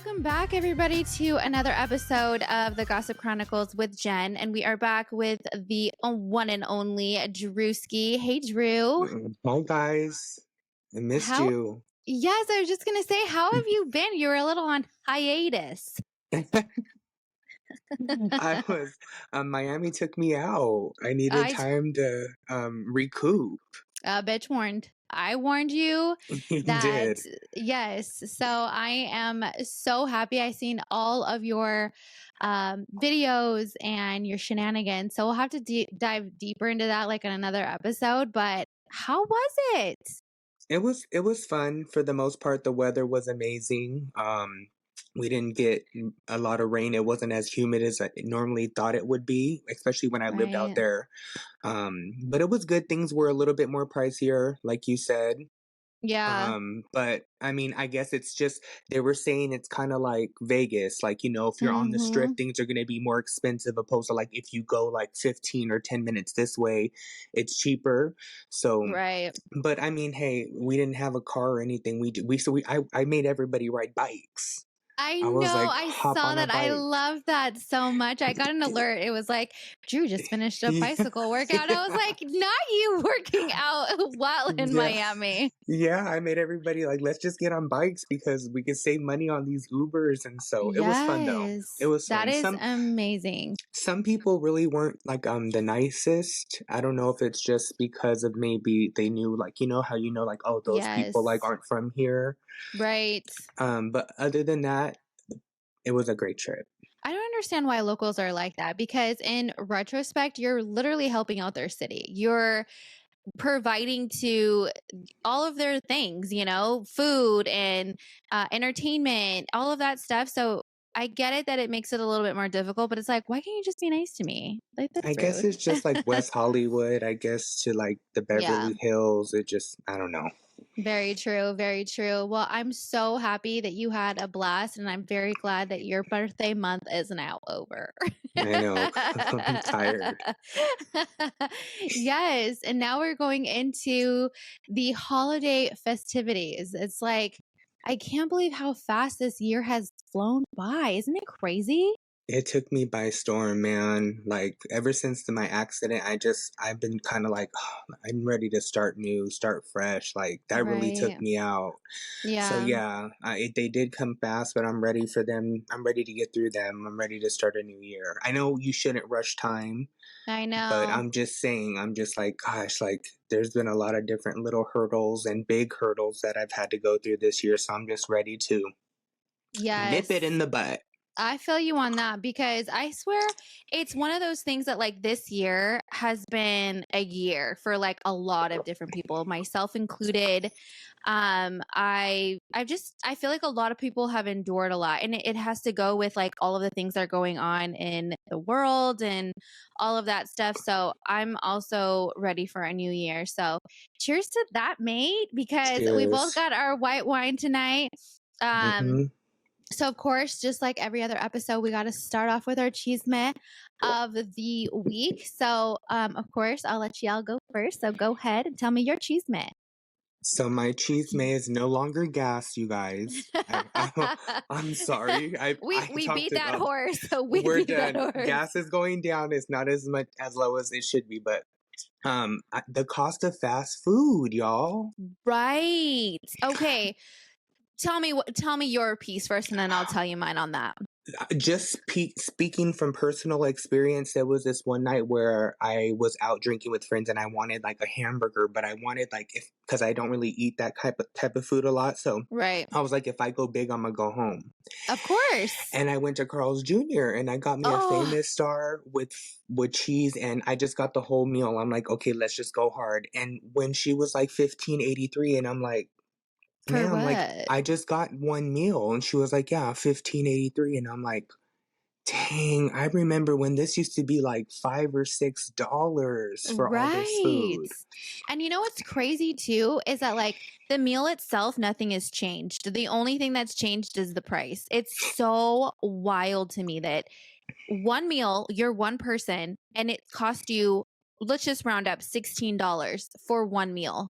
Welcome back, everybody, to another episode of the Gossip Chronicles with Jen. And we are back with the one and only Drewski. Hey, Drew. Hi guys, I missed you. Yes, I was just going to say, how have you been? You were a little on hiatus. I was Miami took me out. I needed time to recoup. Bitch warned. I warned you You that did. yes. So I am so happy. I seen all of your videos and your shenanigans. So we'll have to dive deeper into that like in another episode. But how was it? It was fun for the most part. The weather was amazing. We didn't get a lot of rain. It wasn't as humid as I normally thought it would be, especially when I lived out Right. there. But it was good. Things were a little bit more pricier, like you said. Yeah. But I mean, I guess it's just they were saying it's kind of like Vegas, like, if you're on the strip, Mm-hmm. things are going to be more expensive opposed to like if you go like 15 or 10 minutes this way, it's cheaper. So, Right. but I mean, hey, we didn't have a car or anything. I made everybody ride bikes. I I was know. like, I hop saw on a that. I bike. love that so much. I got an alert. It was like, Drew just finished a Yeah. bicycle workout. I was like, not you working out while in Yeah. Miami. Yeah, I made everybody like, let's just get on bikes because we could save money on these Ubers. And so it was fun though. Yes. It was That fun. is amazing. Some people really weren't like the nicest. I don't know if it's just because of maybe they knew like how like, oh, those people like Yes. aren't from here. Right. But other than that, it was a great trip. I don't understand why locals are like that because in retrospect, you're literally helping out their city. You're providing to all of their things, food and entertainment, all of that stuff. So I get it that it makes it a little bit more difficult, but it's like, why can't you just be nice to me? Like, I that's guess rude. it's just like West Hollywood, I guess, to like the Yeah. Beverly Hills. It just, I don't know. Very true. Very true. Well, I'm so happy that you had a blast, and I'm very glad that your birthday month is now over. I know. I'm tired. Yes. And now we're going into the holiday festivities. It's like, I can't believe how fast this year has flown by. Isn't it crazy? It took me by storm, man. Like ever since my accident, I've been kind of like, I'm ready to start new, start fresh. Like that really took Right. me out. So Yeah. yeah, they did come fast, but I'm ready for them. I'm ready to get through them. I'm ready to start a new year. I know you shouldn't rush time, I but know. I'm just saying, I'm just like, gosh, like there's been a lot of different little hurdles and big hurdles that I've had to go through this year. So I'm just ready to nip it Yes. in the butt. I feel you on that because I swear it's one of those things that like this year has been a year for like a lot of different people, myself included. I feel like a lot of people have endured a lot, and it has to go with like all of the things that are going on in the world and all of that stuff. So I'm also ready for a new year. So cheers to that, mate, because we both Cheers. got our white wine tonight. Mm-hmm. So, of course, just like every other episode, we got to start off with our chisme of the week. So, of course, I'll let y'all go first. So, go ahead and tell me your chisme. So my chisme is no longer gas, you guys. I'm sorry. We talked beat that about. horse. So we We're beat that done. horse. Gas is going down. It's not as much as low as it should be, but the cost of fast food, y'all. Right. Okay. Tell me your piece first, and then I'll tell you mine on that. Just speaking from personal experience, there was this one night where I was out drinking with friends and I wanted like a hamburger, but I wanted like because I don't really eat that type of food a lot, so Right. I was like, if I go big, I'm gonna go home. Of course. And I went to Carl's Jr. and I got me a Famous Star with cheese, and I just got the whole meal. I'm like, okay, let's just go hard. And when she was like $15.83, and I'm like, For ma'am, like what? I just got one meal, and she was like, yeah, $15.83, and I'm like, dang, I remember when this used to be like $5 or $6 for all this food. Right. And you know what's crazy too is that like the meal itself, nothing has changed. The only thing that's changed is the price. It's so wild to me that one meal, you're one person, and it cost you, let's just round up $16 for one meal.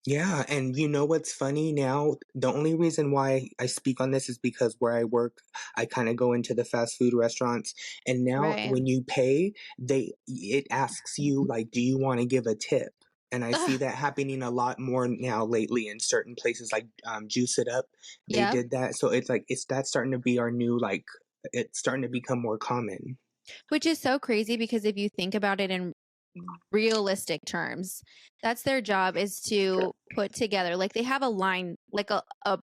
Yeah, and you know what's funny now? The only reason why I speak on this is because where I work, I kind of go into the fast food restaurants, and now Right. when you pay, it asks you like, do you want to give a tip? And I see Ugh. that happening a lot more now lately in certain places like Juice It Up. They Yep. did that, so it's like it's that's starting to be our new like it's starting to become more common. Which is so crazy because if you think about it in realistic terms, that's their job is to put together, like they have a line, like a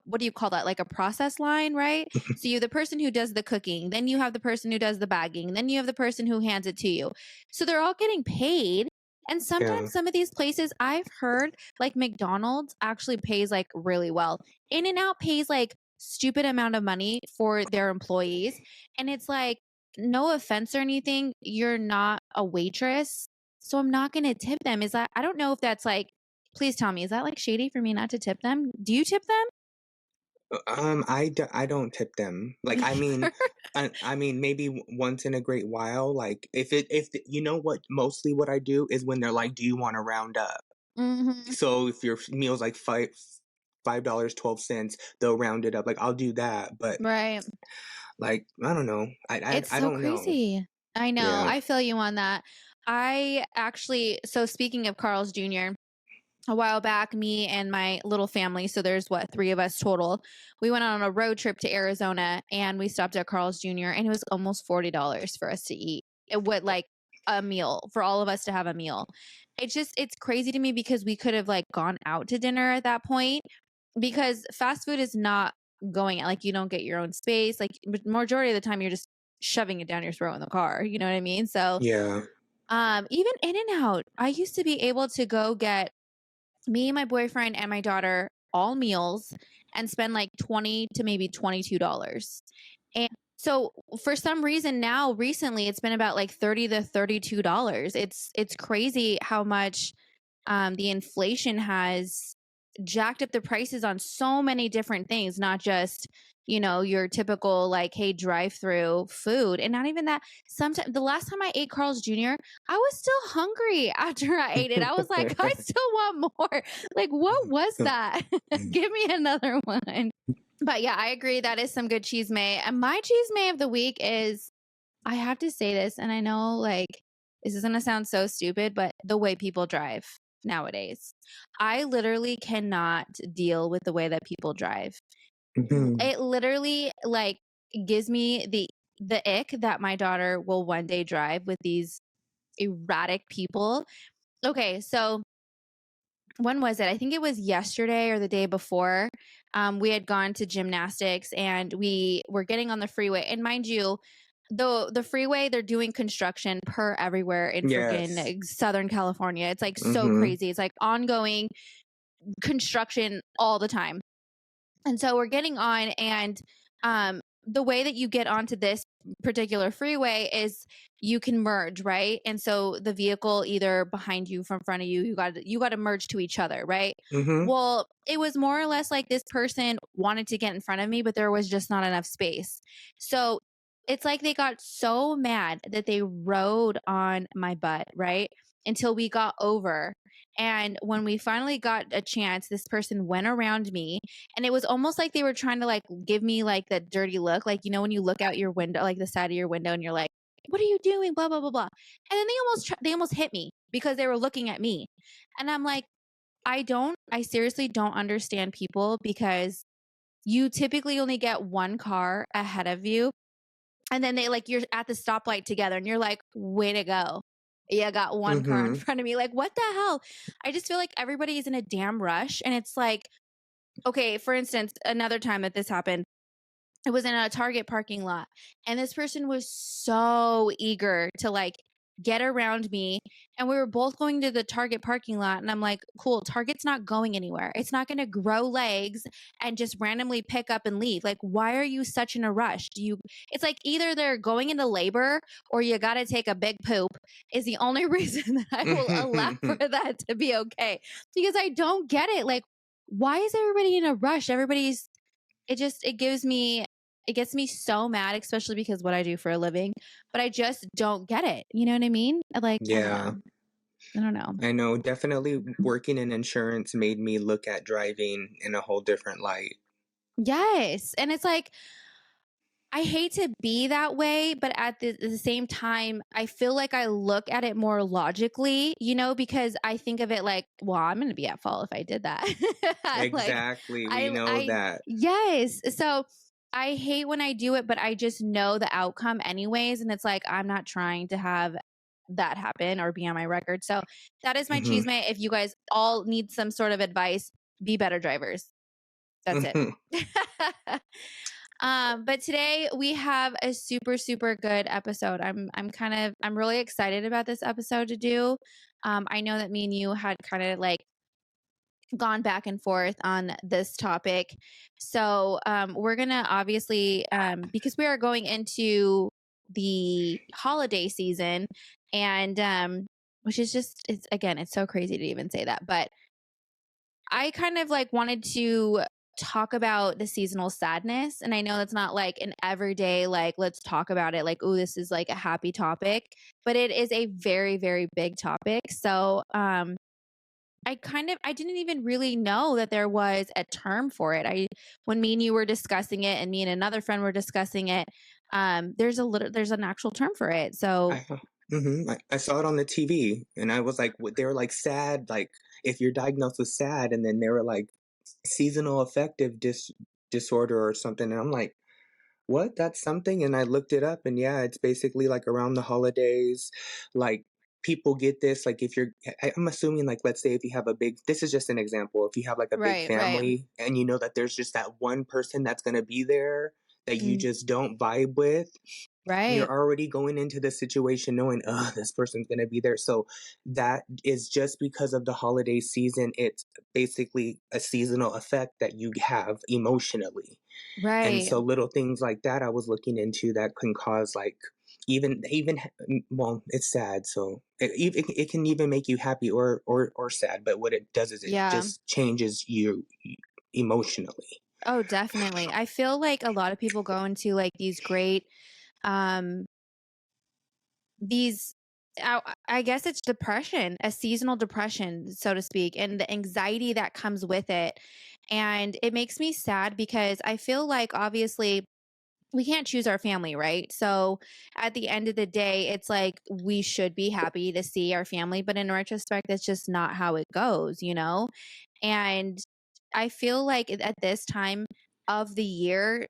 what do you call that? Like a process line, right? So you have the person who does the cooking, then you have the person who does the bagging, then you have the person who hands it to you. So they're all getting paid. And Yeah. sometimes some of these places I've heard, like McDonald's actually pays like really well. In and Out pays like stupid amount of money for their employees. And it's like, no offense or anything, you're not a waitress, so I'm not gonna tip them. Is that, I don't know if that's like, please tell me, is that like shady for me not to tip them? Do you tip I don't tip them. Like, them? I mean, maybe once in a great while. Like, you know what, mostly what I do is when they're like, "Do you want to round up?" Hmm. So if your meal's like $5 12 cents, they'll round it up. Like, I'll do that, but Right. like, I don't know. It's I so don't know. crazy. I know. Yeah. I feel you on that. I actually, so speaking of Carl's Jr., a while back, me and my little family, so there's what, three of us total, we went on a road trip to Arizona and we stopped at Carl's Jr. and it was almost $40 for us to eat. It would like a meal for all of us to have a meal. It's crazy to me because we could have like gone out to dinner at that point because fast food is not going like you don't get your own space. Like majority of the time you're just shoving it down your throat in the car. You know what I mean? So Yeah. even In and Out, I used to be able to go get me, my boyfriend, and my daughter all meals and spend like 20 to maybe $22. And so for some reason now recently it's been about like 30 to $32. It's crazy how much the inflation has jacked up the prices on so many different things, not just, your typical like, hey, drive through food. And not even that. Sometimes the last time I ate Carl's Jr., I was still hungry after I ate it. I was like, I still want more. Like, what was that? Give me another one. But yeah, I agree. That is some good cheese may. And my cheese may of the week is, I have to say this, and I know like this is gonna sound so stupid, but the way people drive nowadays. I literally cannot deal with the way that people drive. Mhm. It literally like gives me the ick that my daughter will one day drive with these erratic people. Okay, so when was it? I think it was yesterday or the day before. We had gone to gymnastics and we were getting on the freeway. And mind you, the freeway, they're doing construction per everywhere in Yes. freaking Southern California. It's like so Mhm. crazy. It's like ongoing construction all the time. And so we're getting on, and the way that you get onto this particular freeway is you can merge, right? And so the vehicle either behind you, from front of you, you got to merge to each other, right? Mhm. Well, it was more or less like this person wanted to get in front of me, but there was just not enough space. So it's like they got so mad that they rode on my butt, right? Until we got over. And when we finally got a chance, this person went around me, and it was almost like they were trying to like give me like that dirty look, like when you look out your window, like the side of your window, and you're like, what are you doing, blah blah blah blah. And then they almost hit me because they were looking at me. And I'm like, I seriously don't understand people, because you typically only get one car ahead of you, and then you're at the stoplight together and you're like, way to go, you got one car in Mhm. front of me. Like, what the hell? I just feel like everybody is in a damn rush. And it's like, okay, for instance, another time that this happened, it was in a Target parking lot, and this person was so eager to like get around me, and we were both going to the Target parking lot, and I'm like, cool, Target's not going anywhere. It's not going to grow legs and just randomly pick up and leave. Like, why are you such in a rush? It's like either they're going into labor or you got to take a big poop is the only reason that I will allow for that to be okay, because I don't get it. Like, why is everybody in a rush? It gets me so mad, especially because what I do for a living, but I just don't get it. You know what I mean? Like, I don't Yeah. know. I don't know. I know, definitely working in insurance made me look at driving in a whole different light. Yes. And it's like, I hate to be that way, but at the same time, I feel like I look at it more logically, because I think of it like, well, I'm going to be at fault if I did that. Like, Exactly, we know that. yes. So I hate when I do it, but I just know the outcome anyways. And it's like, I'm not trying to have that happen or be on my record. So that is my Mhm. cheese mate. If you guys all need some sort of advice, be better drivers. That's it. Mhm. But today we have a super, super good episode. I'm really excited about this episode to do. I know that me and you had kind of like gone back and forth on this topic. So, we're going to obviously, because we are going into the holiday season and, which is just, it's so crazy to even say that, but I kind of like wanted to talk about the seasonal sadness. And I know that's not like an everyday, like, let's talk about it. Like, oh, this is like a happy topic, but it is a very, very big topic. So, I didn't even really know that there was a term for it. When me and you were discussing it and me and another friend were discussing it, there's an actual term for it. So, I I saw it on the TV, and I was like, they were like sad, like if you're diagnosed with sad, and then they were like seasonal affective disorder or something, and I'm like, what? That's something? And I looked it up, and yeah, it's basically like around the holidays, like people get this. Like if you're, I'm assuming, like let's say if you have a big, this is just an example. If you have like a big right, right. family, and you know that there's just that one person that's gonna be there that you Mm, just don't vibe with, you're right, already going into the situation knowing, oh, this person's going to be there. So that is just because of the holiday season. It's basically a seasonal effect that you have emotionally. And right. so little things like that I was looking into that can cause like even well, it's sad. So it can even make you happy or sad. But what it does is it Yeah. just changes you emotionally. Oh, definitely. I feel like a lot of people go into like these great, um, these, I guess it's depression, a seasonal depression, so to speak, and the anxiety that comes with it. And it makes me sad because I feel like obviously we can't choose our family, right? So at the end of the day, it's like we should be happy to see our family, but in retrospect, that's just not how it goes. And I feel like at this time of the year,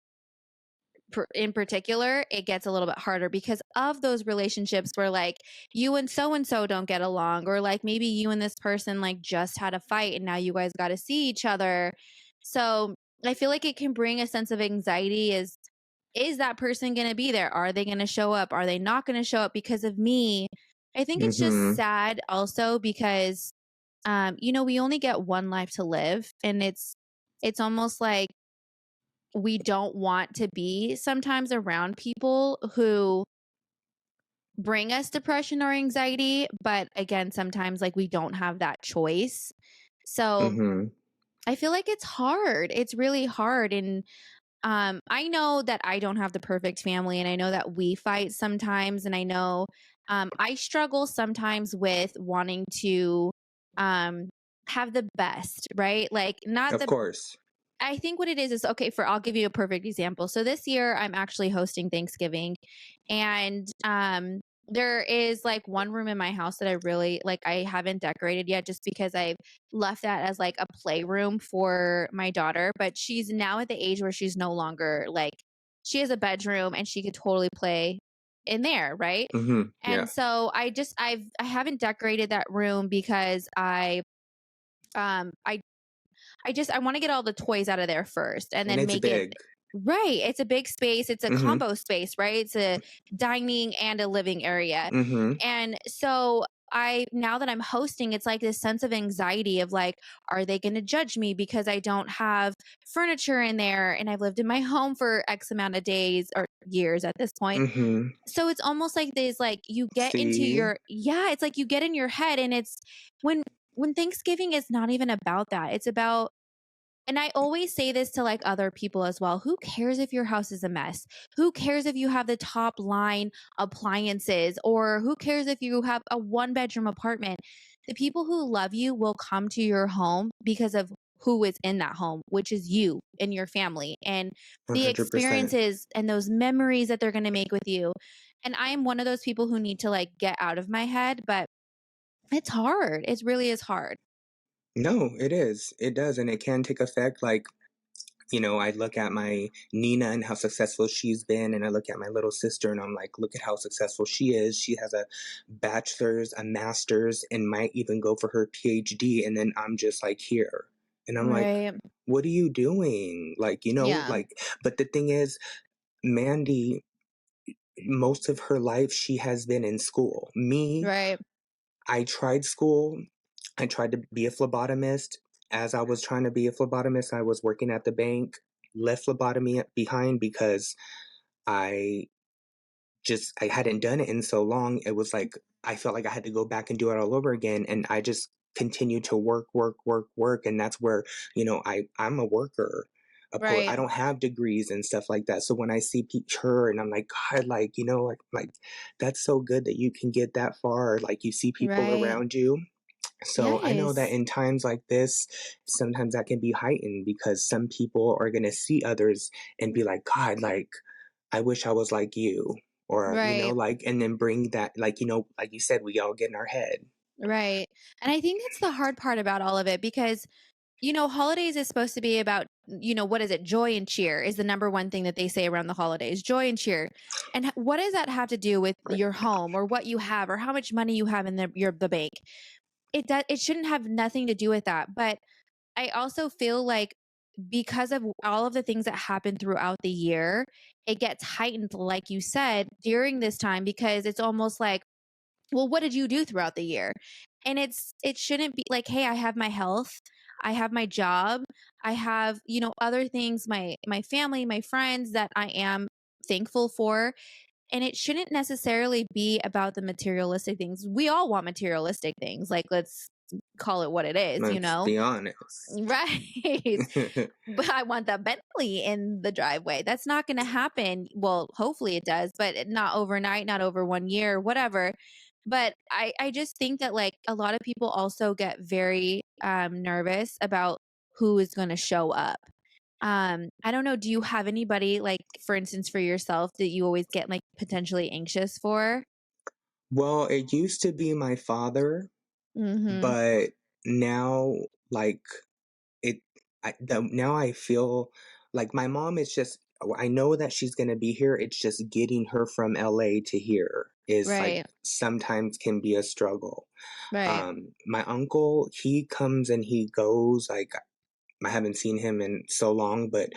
in particular, it gets a little bit harder because of those relationships where like you and so don't get along, or like maybe you and this person like just had a fight and now you guys got to see each other. So I feel like it can bring a sense of anxiety. Is that person going to be there? Are they going to show up? Are they not going to show up because of me? I think it's just Hmm. sad also because we only get one life to live, and it's almost like we don't want to be sometimes around people who bring us depression or anxiety, but again, sometimes like we don't have that choice. So Hmm. I feel like it's hard. It's really hard. And I know that I don't have the perfect family, and I know that we fight sometimes, and I know I struggle sometimes with wanting to um, have the best, right? Like, not Of the course. I think what it is okay, I'll give you a perfect example. So this year I'm actually hosting Thanksgiving, and there is like one room in my house that I really like I haven't decorated yet just because I've left that as like a playroom for my daughter, but she's now at the age where she's no longer like she has a bedroom and she could totally play in there, right? Yeah. And so I haven't decorated that room because um I I want to get all the toys out of there first and And then it's make it big. right. It's a big space. It's a Mhm. combo space, right? It's a dining and a living area. Mhm. And so now that I'm hosting, it's like this sense of anxiety of like, are they going to judge me because I don't have furniture in there and I've lived in my home for X amount of days or years at this point. Mhm. So it's almost like this, like you get into See? yeah, it's like you get in your head, and it's when, Thanksgiving is not even about that. It's about, and I always say this to like other people as well. Who cares if your house is a mess? Who cares if you have the top line appliances? Or who cares if you have a one bedroom apartment? the people who love you will come to your home because of who is in that home, which is you and your family and the 100%. experiences and those memories that they're going to make with you. And I am one of those people who need to like get out of my head, but it's hard. It really is hard. No, it is. It does, and it can take effect. Like, I look at my Nina and how successful she's been, and I look at my little sister and I'm like, look at how successful she is. She has a bachelor's, a master's, and might even go for her PhD. And then I'm just like here. And I'm like, Right. what are you doing? Like, Yeah. but the thing is, Mandy, most of her life, she has been in school. Me, Right. I tried school. I tried to be a phlebotomist. As I was trying to be a phlebotomist, I was working at the bank, left phlebotomy behind because I I hadn't done it in so long. It was like I felt like I had to go back and do it all over again. And I just continued to work, work, work, work. And that's where, I'm a worker. I Right. don't have degrees and stuff like that. So when I see her and I'm like, God, like, that's so good that you can get that far. Like you see people Right. around you. So I know that Yes. in times like this, sometimes that can be heightened because some people are going to see others and be like, God, like, I wish I was like you. Or, Right. like, and then bring that, like, like you said, we all get in our head. Right. And I think that's the hard part about all of it because, holidays is supposed to be about, what is it? Joy and cheer is the number one thing that they say around the holidays, joy and cheer. And what does that have to do with your home or what you have or how much money you have in the bank? It shouldn't have nothing to do with that. But I also feel like because of all of the things that happen throughout the year, it gets heightened, like you said, during this time because it's almost like, well, what did you do throughout the year? And it shouldn't be like, hey, I have my health, I have my job, I have, other things, my family, my friends that I am thankful for. And it shouldn't necessarily be about the materialistic things. We all want materialistic things. Like, let's call it what it is, you Let's know? be honest. Right. But I want the Bentley in the driveway. That's not going to happen. Well, hopefully it does, but not overnight, not over 1 year, whatever. But I just think that like a lot of people also get very nervous about who is going to show up. I don't know. Do you have anybody like, for instance, for yourself that you always get like potentially anxious for? Well, it used to be my father, Mm-hmm. but now, like, it now I feel like my mom is just I know that she's going to be here. It's just getting her from LA to here is like Right. sometimes can be a struggle. Right. My uncle, he comes and he goes. Like I haven't seen him in so long, but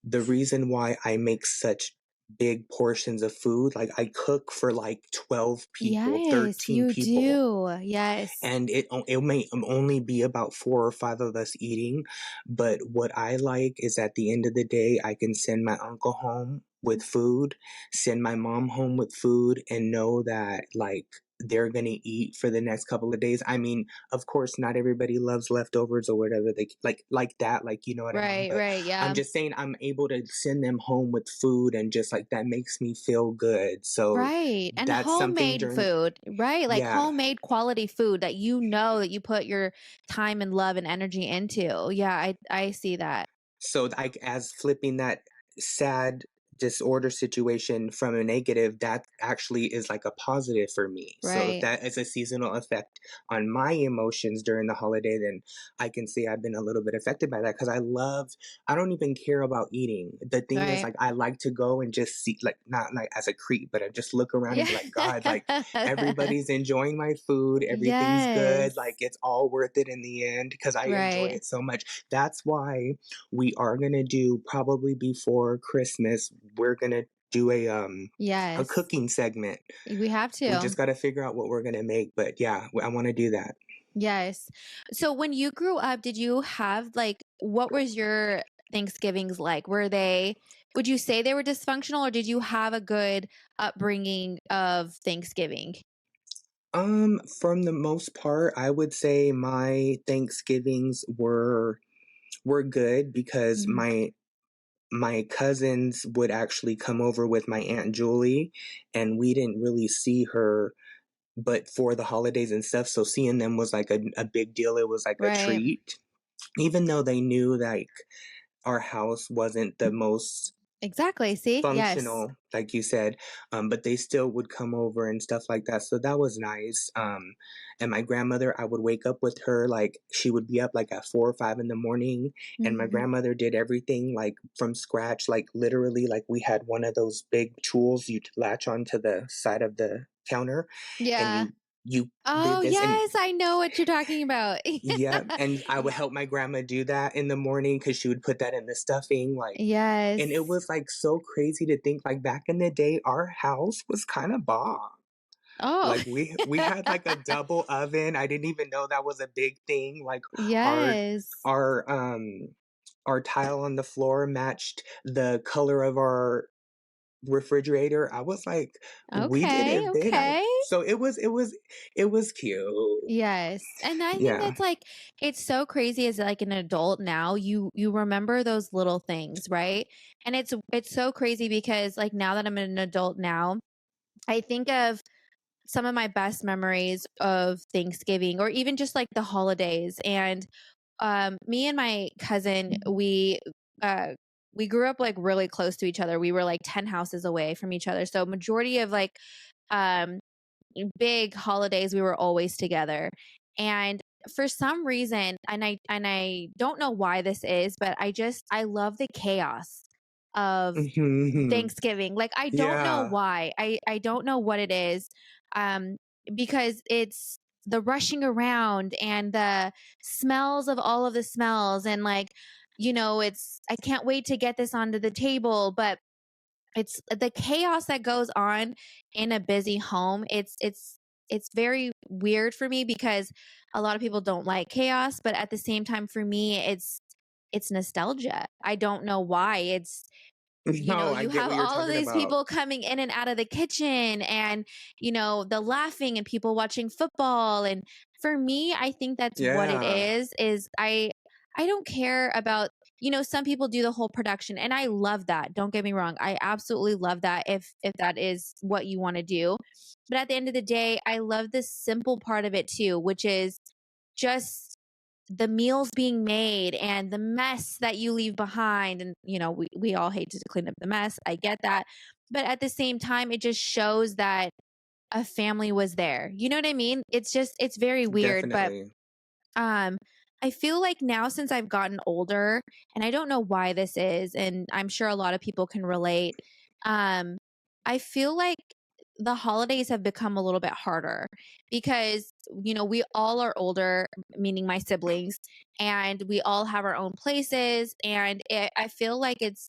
the reason why I make such big portions of food, like I cook for like 12 people, Yes, 13 you people, do. Yes. and it may only be about 4 or 5 of us eating. But what I like is at the end of the day, I can send my uncle home with food, send my mom home with food, and know that like they're gonna eat for the next couple of days. I mean, of course, not everybody loves leftovers or whatever they like that, like you know what I mean. Right, But right, I'm yeah. just saying I'm able to send them home with food, and just like that makes me feel good. So Right, and that's something homemade during food, right? Like yeah. homemade quality food that you know that you put your time and love and energy into. Yeah, I see that. So like as flipping that sad disorder situation from a negative, that actually is like a positive for me. So if Right, that is a seasonal effect on my emotions during the holiday, then I can say I've been a little bit affected by that because I don't even care about eating. The thing is right. like I like to go and just see, like not like as a creep, but I just look around and Yeah. be like, God, like everybody's enjoying my food, everything's good, like Yes. it's all worth it in the end because I enjoy Right. it so much. That's why we are gonna do probably before Christmas. We're gonna do a Yes. cooking segment. We have We to. just got to figure out what we're gonna make. But yeah, I want to do that. Yes. So when you grew up, did you have like what was your Thanksgivings like? Would you say they were dysfunctional or did you have a good upbringing of Thanksgiving? From the most part, I would say my Thanksgivings were good because Mhm. my cousins would actually come over with my aunt Julie, and we didn't really see her but for the holidays and stuff, so seeing them was like a big deal. It was like a Right. treat, even though they knew like our house wasn't the most Exactly. See? Yes. functional, like you said, but they still would come over and stuff like that. So that was nice. And my grandmother, I would wake up with her, like she would be up like at 4 or 5 in the morning, and my Mhm. grandmother did everything like from scratch, like literally, like we had one of those big tools you'd latch onto the side of the counter, and Yeah. you Oh, did this, and yes, I know what you're talking about. yeah, and I would Yeah. help my grandma do that in the morning because she would put that in the stuffing, like, and it Yes. was, like, so crazy to think, like, back in the day, our house was kinda bomb. Oh. Like, we had, like, a double oven, I didn't even know that was a big thing, like, our Yes. our, our tile on the floor matched the color of our refrigerator. I was like, "We did Okay, it big." I okay. so it was cute. Yes. And I think Yeah. that's like it's so crazy as like an adult now, you remember those little things, right? And it's so crazy because like now that I'm an adult now, I think of some of my best memories of Thanksgiving or even just like the holidays. And me and my cousin, uh we grew up like really close to each other. We were like 10 houses away from each other. So majority of like um big holidays we were always together. And for some reason, and I don't know why this is, but I love the chaos of Mhm. Thanksgiving. Like I don't know Yeah, why. I don't know what it is. Um because it's the rushing around and the smells of all of the smells and like it's I can't wait to get this onto the table, but it's the chaos that goes on in a busy home. It's very weird for me because a lot of people don't like chaos, but at the same time for me it's nostalgia. I don't know why. It's no, I you get have what you're all of talking these about. people coming in and out of the kitchen and, the laughing and people watching football. And for me, I think that's what it Yeah, is I don't care about, some people do the whole production and I love that. Don't get me wrong. I absolutely love that if that is what you want to do. But at the end of the day, I love the simple part of it too, which is just the meals being made and the mess that you leave behind. And we all hate to clean up the mess, I get that, but at the same time it just shows that a family was there, you know what I mean? It's very weird, but definitely. um I feel like now since I've gotten older, and I don't know why this is, and I'm sure a lot of people can relate, um I feel like the holidays have become a little bit harder because we all are older, meaning my siblings, and we all have our own places, and I feel like it's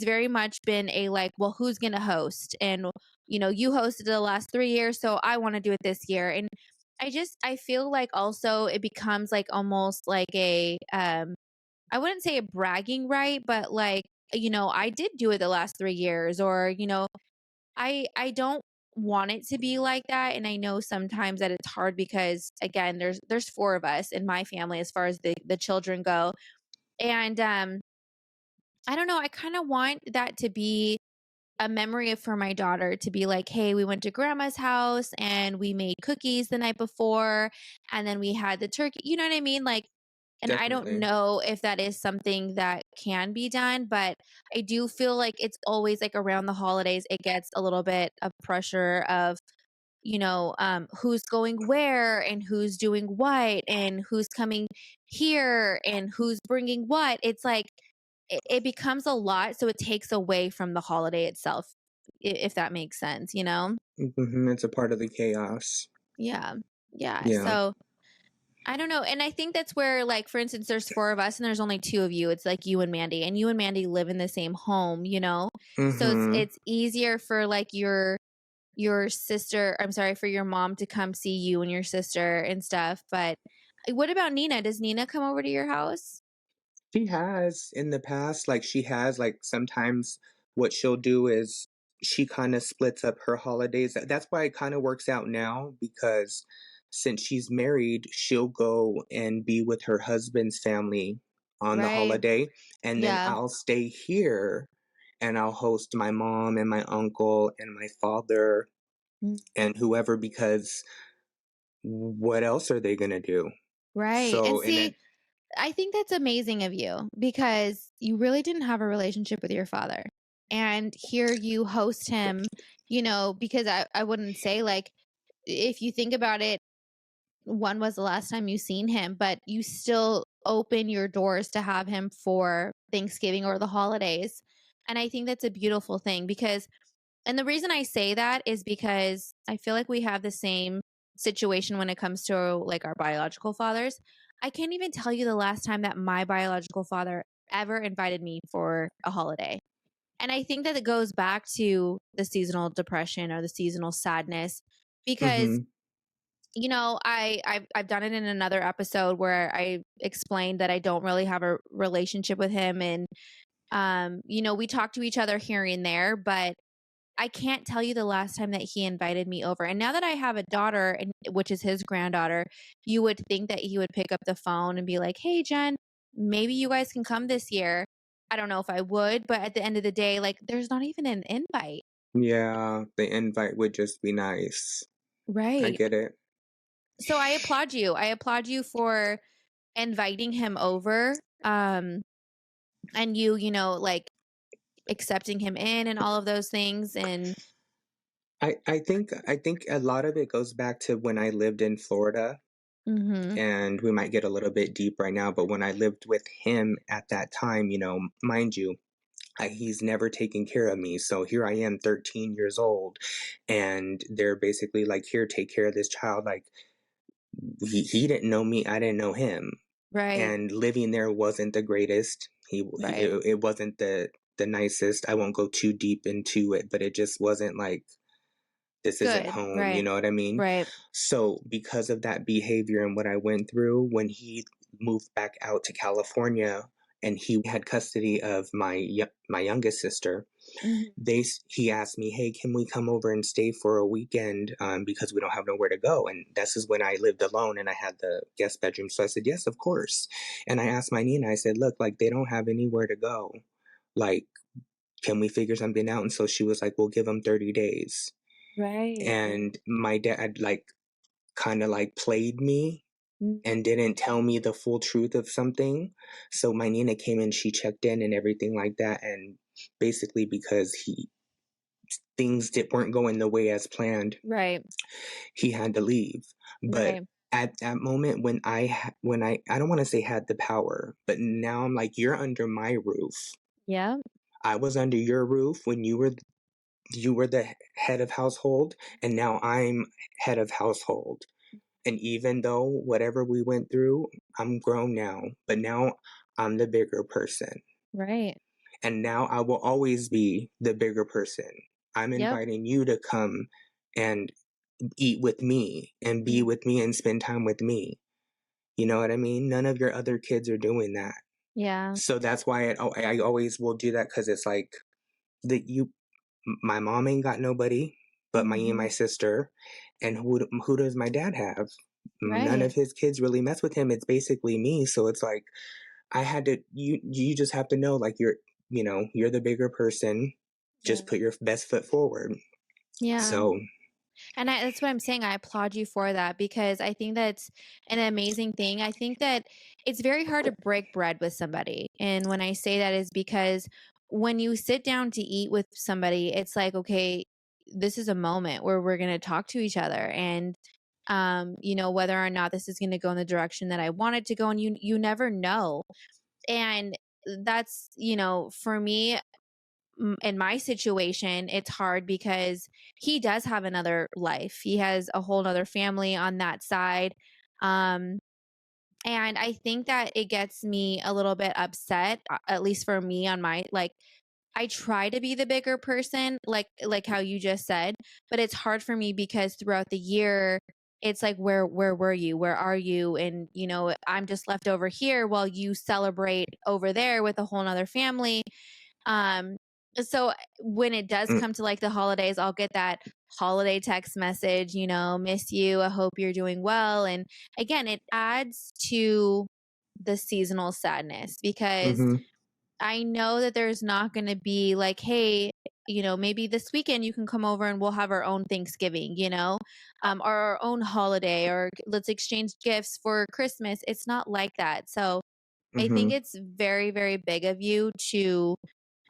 very much been a like, well, who's going to host? And you hosted the last 3 years, so I want to do it this year. And I feel like also it becomes like almost like a I wouldn't say a bragging right, but like, I did do it the last 3 years, or I don't want it to be like that. And I know sometimes that it's hard because again, there's 4 of us in my family as far as the children go. And I don't know, I kind of want that to be a memory for my daughter to be like, hey, we went to grandma's house and we made cookies the night before and then we had the turkey. You know what I mean? Like, and I don't Definitely. know if that is something that can be done, but I do feel like it's always like around the holidays, it gets a little bit of pressure of, who's going where and who's doing what and who's coming here and who's bringing what. It's like, it becomes a lot. So it takes away from the holiday itself, if that makes sense, you know? Mhm, it's a part of the chaos. Yeah. Yeah. Yeah. So I don't know. And I think that's where, like, for instance, there's 4 of us and there's only 2 of you. It's like you and Mandy, and you and Mandy live in the same home, you know? So Mhm. it's easier for like your sister, I'm sorry, for your mom to come see you and your sister and stuff. But what about Nina? Does Nina come over to your house? She has in the past, like, she has, like, sometimes what she'll do is she kinda splits up her holidays. That's why it kinda works out now because since she's married, she'll go and be with her husband's family on the Right. holiday, and then Yeah. I'll stay here and I'll host my mom and my uncle and my father Mm. and whoever, because what else are they gonna do? Right. And So, and see, then I think that's amazing of you because you really didn't have a relationship with your father. And here you host him, because I wouldn't say like, if you think about it, when was the last time you seen him, but you still open your doors to have him for Thanksgiving or the holidays. And I think that's a beautiful thing because and the reason I say that is because I feel like we have the same situation when it comes to like our biological fathers. I can't even tell you the last time that my biological father ever invited me for a holiday. And I think that it goes back to the seasonal depression or the seasonal sadness because mhm, I've done it in another episode where I explained that I don't really have a relationship with him and we talk to each other here and there, but I can't tell you the last time that he invited me over. And now that I have a daughter, and which is his granddaughter, you would think that he would pick up the phone and be like, "Hey, Jen, maybe you guys can come this year." I don't know if I would, but at the end of the day, like, there's not even an invite. yeah, the invite would just be nice. I Right. get it. So I applaud you. I applaud you for inviting him over. And like accepting him in and all of those things. And I think a lot of it goes back to when I lived in Florida, mm-hmm. and we might get a little bit deep right now, but when I lived with him at that time, mind you, he's never taken care of me. So here I am, 13 years old, and they're basically like, "Here, take care of this child." Like, he didn't know me, I didn't know him, Right. and living there wasn't the greatest. Right. It wasn't the nicest. I won't go too deep into it, but it just wasn't like, this isn't Good. home, you Right. know what I mean? Right. So, because of that behavior and what I went through, when he moved back out to California and he had custody of my youngest sister, Mhm. he asked me, "Hey, can we come over and stay for a weekend? Because we don't have nowhere to go." And this is when I lived alone and I had the guest bedroom. So I said, "Yes, of course." And I asked my Nina, I said, "Look, like, they don't have anywhere to go. Like, can we figure something out?" And so she was like, "We'll give them 30 days." Right. And my dad, like, kind of like played me Mm. and didn't tell me the full truth of something. So my Nina came in, she checked in and everything like that. And basically, because weren't going the way as planned, Right. he had to leave. But Right. at that moment, when I don't want to say had the power, but now I'm like, you're under my roof. Yeah. I was under your roof when you were the head of household, and now I'm head of household. And even though whatever we went through, I'm grown now, but now I'm the bigger person. Right. And now I will always be the bigger person. I'm Yep. inviting you to come and eat with me and be Mm. with me and spend time with me. You know what I mean? None of your other kids are doing that. Yeah. So that's why I always will do that, because it's like that my mom ain't got nobody but me and my Mhm. sister, and who does my dad have? None Right. of his kids really mess with him. It's basically me. So it's like, I had to. You just have to know, like, you're the bigger person. Yeah. Just put your best foot forward. Yeah. So, And that's what I'm saying. I applaud you for that because I think that's an amazing thing. I think that it's very hard to break bread with somebody. And when I say that is because when you sit down to eat with somebody, it's like, okay, this is a moment where we're going to talk to each other and whether or not this is going to go in the direction that I want it to go, and you never know. And that's, for me, in my situation, it's hard because he does have another life. He has a whole other family on that side. Um, and I think that it gets me a little bit upset, at least for me on my like I try to be the bigger person, like how you just said, but it's hard for me because throughout the year it's like where were you? Where are you? And I'm just left over here while you celebrate over there with a whole nother family. Um, so when it does mm, come to like the holidays, I'll get that holiday text message, miss you. I hope you're doing well. And again, it adds to the seasonal sadness because mm-hmm, I know that there's not going to be like, hey, maybe this weekend you can come over and we'll have our own Thanksgiving, or our own holiday, or let's exchange gifts for Christmas. It's not like that. So I think Mhm. it's very, very big of you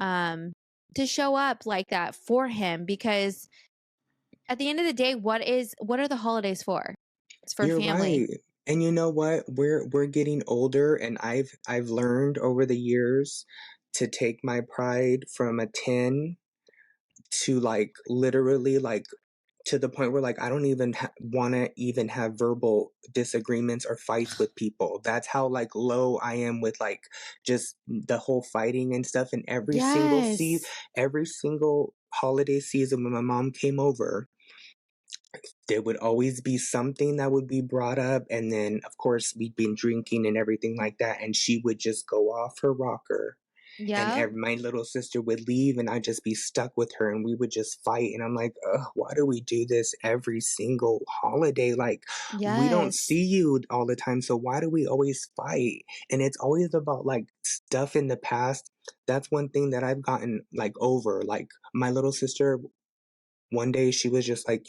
um to show up like that for him, because at the end of the day, what are the holidays for? It's for You're family. right. And you know what? We're getting older and I've learned over the years to take my pride from a 10 to like literally like to the point where like I don't even want to even have verbal disagreements or fights with people. That's how like low I am with like just the whole fighting and stuff. And Yes. every single holiday season when my mom came over, there would always be something that would be brought up, and then of course we'd been drinking and everything like that, and she would just go off her rocker, and Yep. my little sister would leave and I'd just be stuck with her and we would just fight, and I'm like, ugh, why do we do this every single holiday? Like, we don't Yes. see you all the time, so why do we always fight? And it's always about like stuff in the past. That's one thing that I've gotten like over. Like, my little sister, one day she was just like,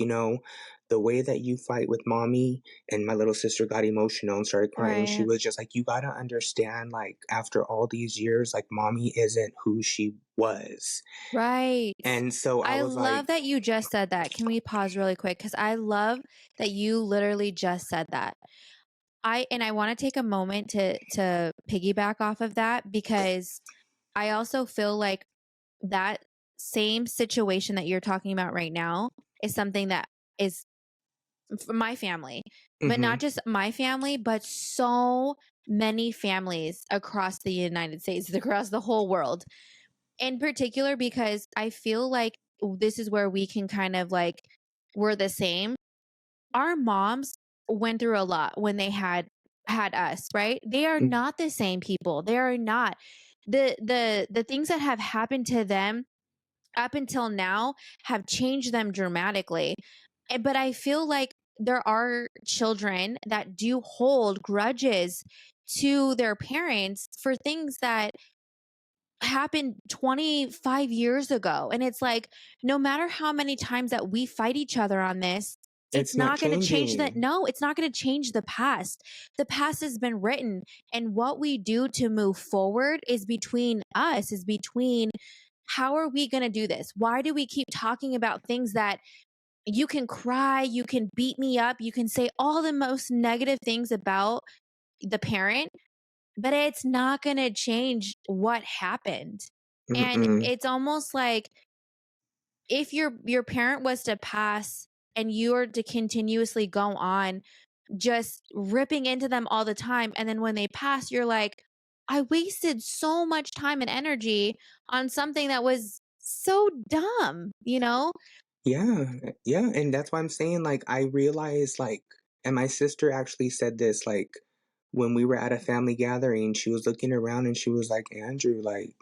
the way that you fight with mommy, and my little sister got emotional and started crying. She Right. was just like, you gotta understand, like, after all these years, like, mommy isn't who she was. Right. And so I I was like, love that you just said that. Can we pause really quick? Because I love that you literally just said that. I want to take a moment to piggyback off of that, because I also feel like that same situation that you're talking about right now is something that is for my family, but mm-hmm, not just my family, but so many families across the United States, across the whole world. In particular, because I feel like this is where we can kind of like, we're the same. Our moms went through a lot when they had us, right? They are not the same people. They are not. The things that have happened to them up until now have changed them dramatically. But I feel like there are children that do hold grudges to their parents for things that happened 25 years ago. And it's like, no matter how many times that we fight each other on this, it's it's not not going to change that. changing. No, it's not going to change the past. The past has been written. And what we do to move forward is between us, is between how are we going to do this? Why do we keep talking about things that you can cry, you can beat me up, you can say all the most negative things about the parent, but it's not going to change what happened. And Mm-mm. it's almost like if your parent was to pass and you're to continuously go on just ripping into them all the time, and then when they pass you're like, I wasted so much time and energy on something that was so dumb. Yeah, yeah, and that's why I'm saying, like, I realized, like, and my sister actually said this, like, when we were at a family gathering, she was looking around and she was like, Andrew, like,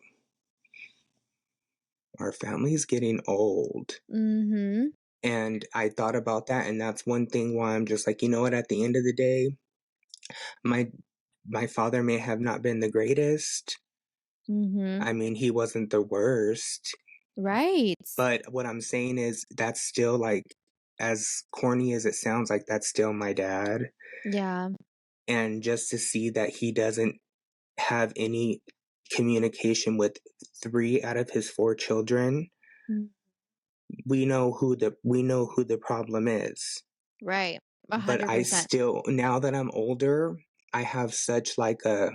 our family's getting old. Mhm. And I thought about that, and that's one thing why I'm just like, you know what, at the end of the day, my my father may have not been the greatest. Mhm. I mean, he wasn't the worst, Right. but what I'm saying is that's still like, as corny as it sounds, like that's still my dad. Yeah. And just to see that he doesn't have any communication with 3 out of his 4 children, Mm. we know who the problem is. Right. a But hundred I percent. still, now that I'm older, I have such like a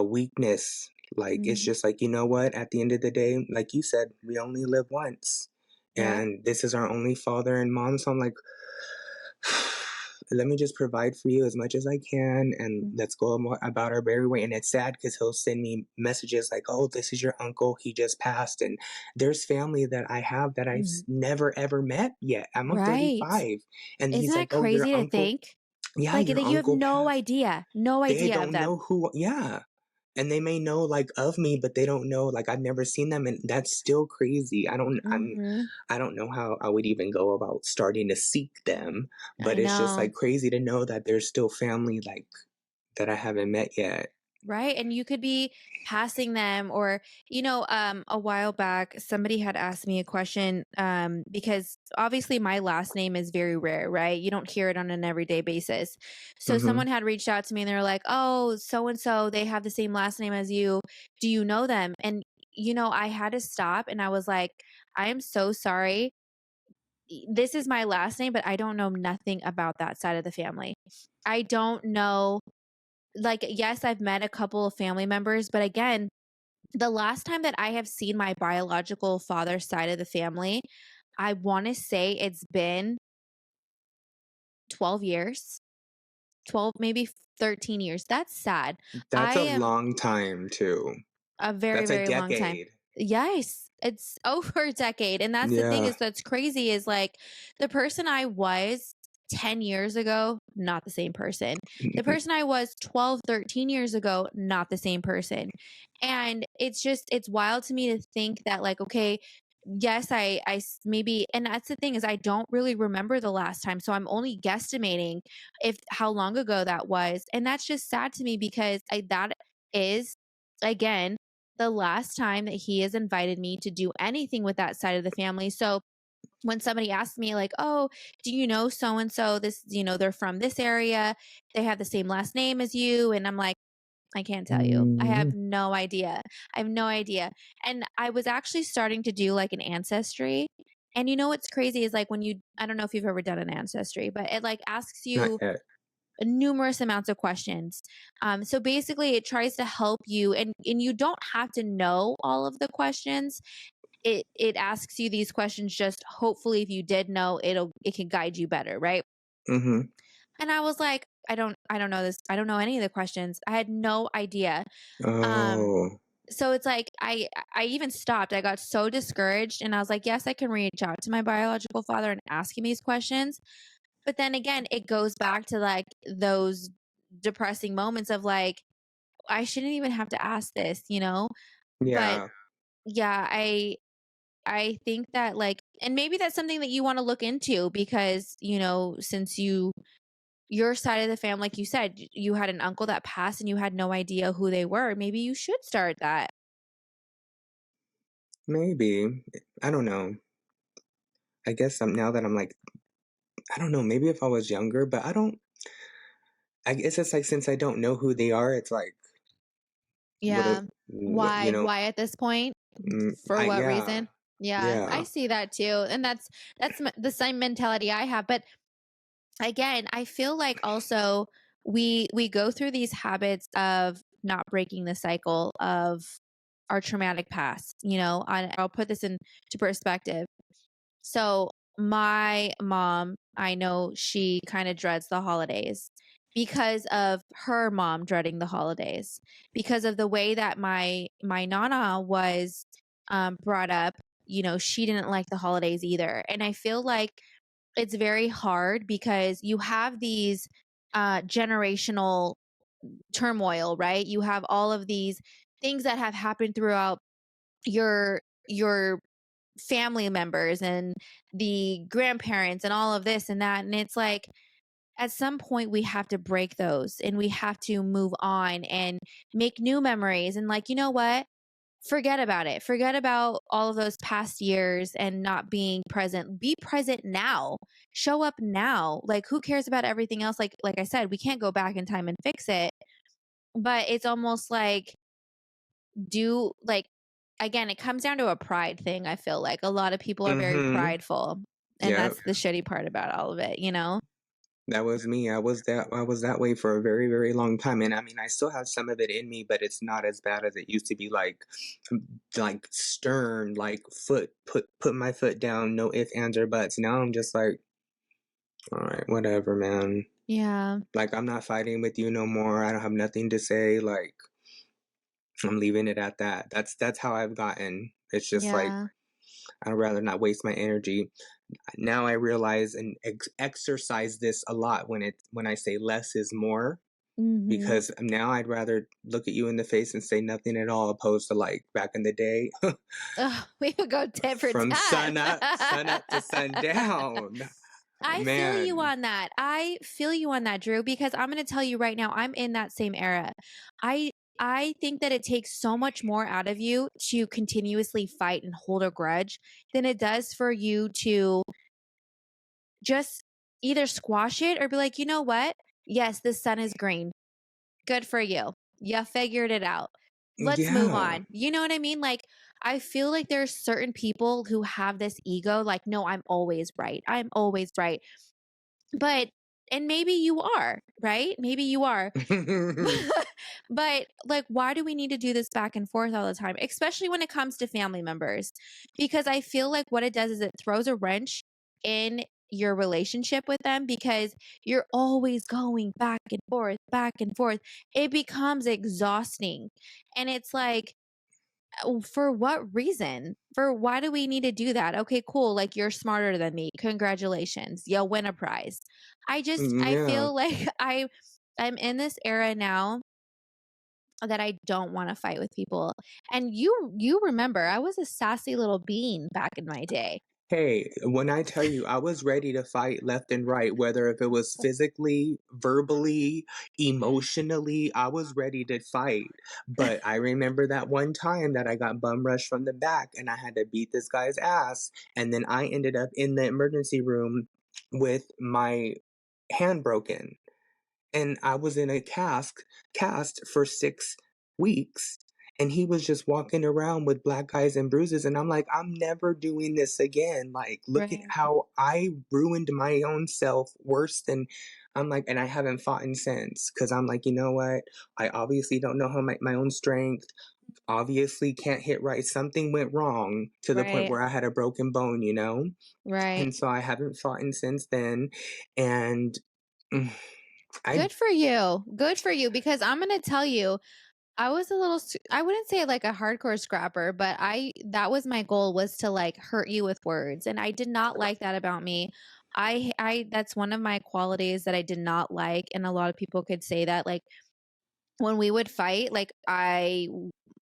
weakness. Like, it's Mhm. just like, you know what? At the end of the day, like you said, we only live once. Yep. And this is our only father and mom. So I'm like, let me just provide for you as much as I can, and Mm. let's go about our merry way. And it's sad because he'll send me messages like, oh, this is your uncle. He just passed. And there's family that I have that I've Mhm. never ever met yet. I'm Right. 35. And Isn't he's like, that oh, your crazy to uncle. think? Yeah, Like your that you have uncle no passed. idea, no They idea of don't them. know who, yeah. And they may know like of me, but they don't know, like, I've never seen them, and that's still crazy. Mhm. I don't know how I would even go about starting to seek them, but I it's just know. like crazy to know that there's still family like that I haven't met yet. Right. And you could be passing them or, a while back, somebody had asked me a question because obviously my last name is very rare, right? You don't hear it on an everyday basis. So Mhm. someone had reached out to me and they're like, oh, so and so, they have the same last name as you. Do you know them? And, I had to stop and I was like, I am so sorry. This is my last name, but I don't know nothing about that side of the family. I don't know, like, yes, I've met a couple of family members, but again, the last time that I have seen my biological father's side of the family, I want to say it's been 12 years, 12, maybe 13 years. That's sad. I That's a am long time too. a very, That's a very long time. decade. Yes, it's over a decade. And that's the thing Yeah. is that's crazy is like the person I was 10 years ago, not the same person. The person I was 12, 13 years ago, not the same person. And it's wild to me to think that like, okay, yes, maybe, and that's the thing is I don't really remember the last time. So I'm only guesstimating if how long ago that was. And that's just sad to me because that is, again, the last time that he has invited me to do anything with that side of the family. So when somebody asks me like, "Oh, do you know so and so? This, they're from this area. They have the same last name as you." And I'm like, "I can't tell you. I have Mhm. no idea. I have no idea." And I was actually starting to do like an ancestry. And what's crazy is like when I don't know if you've ever done an ancestry, but it like asks Not you yet. numerous amounts of questions. So basically, it tries to help you, and you don't have to know all of the questions. It asks you these questions just hopefully if you did know it can guide you better, right? Mhm. And I was like, I don't know this. I don't know any of the questions. I had no idea. Um, Oh. so it's like I even stopped. I got so discouraged and I was like, yes, I can reach out to my biological father and ask him these questions. But then again, it goes back to like those depressing moments of like, I shouldn't even have to ask this. But Yeah. yeah, I think that like, and maybe that's something that you want to look into because, since your side of the family, like you said, you had an uncle that passed and you had no idea who they were. Maybe you should start that. Maybe. I don't know. I guess now that I'm like, I don't know, maybe if I was younger, but I guess it's like since I don't know who they are, it's like Yeah. what Why? Why at this point? For I what yeah. reason? Yeah, I Yeah. see that too. And that's the same mentality I have. But again, I feel like also we go through these habits of not breaking the cycle of our traumatic past. I'll put this into perspective. So my mom, I know she kind of dreads the holidays because of her mom dreading the holidays, because of the way that my nana was brought up. She didn't like the holidays either, and I feel like it's very hard because you have these generational turmoil, right? You have all of these things that have happened throughout your family members and the grandparents and all of this and that. And it's like at some point we have to break those and we have to move on and make new memories. And like, you know what? Forget about it. Forget about all of those past years and not being present. Be present now. Show up now. Like who cares about everything else? Like I said, we can't go back in time and fix it. But it's almost like do like again, it comes down to a pride thing, I feel like. A lot of people are very Mhm. prideful, and Yep. that's the shitty part about all of it? That was me. I was that way for a very, very long time. And I mean I still have some of it in me, but it's not as bad as it used to be like stern, like put my foot down, no ifs, ands, or buts. Now I'm just like, all right, whatever, man. Yeah. Like I'm not fighting with you no more. I don't have nothing to say. Like I'm leaving it at that. That's how I've gotten. It's just like Yeah. I'd rather not waste my energy. Now I realize and exercise this a lot when I say less is more, Mhm. because now I'd rather look at you in the face and say nothing at all opposed to like back in the day Ugh, we would go tit for from tat. sun up to sundown. I feel you Man. on that. I feel you on that, Drew, because I'm going to tell you right now, I'm in that same era. I I think that it takes so much more out of you to continuously fight and hold a grudge than it does for you to just either squash it or be like, you know what? Yes, the sun is green. Good for you. You figured it out. Let's move Yeah. on. You know what I mean? Like, I feel like there's certain people who have this ego, like, no, I'm always right. I'm always right. But, and maybe you are, right? Maybe you are. But like, why do we need to do this back and forth all the time, especially when it comes to family members? Because I feel like what it does is it throws a wrench in your relationship with them because you're always going back and forth, back and forth. It becomes exhausting. And it's like, for what reason? For why do we need to do that? Okay, cool. Like you're smarter than me. Congratulations. You'll win a prize. I Yeah. feel like I'm in this era now that I don't want to fight with people. And you remember I was a sassy little bean back in my day. Hey, when I tell you I was ready to fight left and right, whether if it was physically, verbally, emotionally, I was ready to fight. But I remember that one time that I got bum rushed from the back and I had to beat this guy's ass. And then I ended up in the emergency room with my hand broken. And I was in a cast for 6 weeks, and he was just walking around with black eyes and bruises, and I'm like, "I'm never doing this again, like, look at Right. how I ruined my own self worse than." I'm like, and I haven't fought in since because 'cause I'm like, "You know what? I obviously don't know how my own strength, obviously can't hit right, something went wrong to the point Right. where I had a broken bone, you know?" Right. And so I haven't fought in since then, and, mm, I Good for you. Good for you because I'm going to tell you I was a little I wouldn't say like a hardcore scrapper, but I that was my goal was to like hurt you with words and I did not like that about me. I that's one of my qualities that I did not like and a lot of people could say that like when we would fight like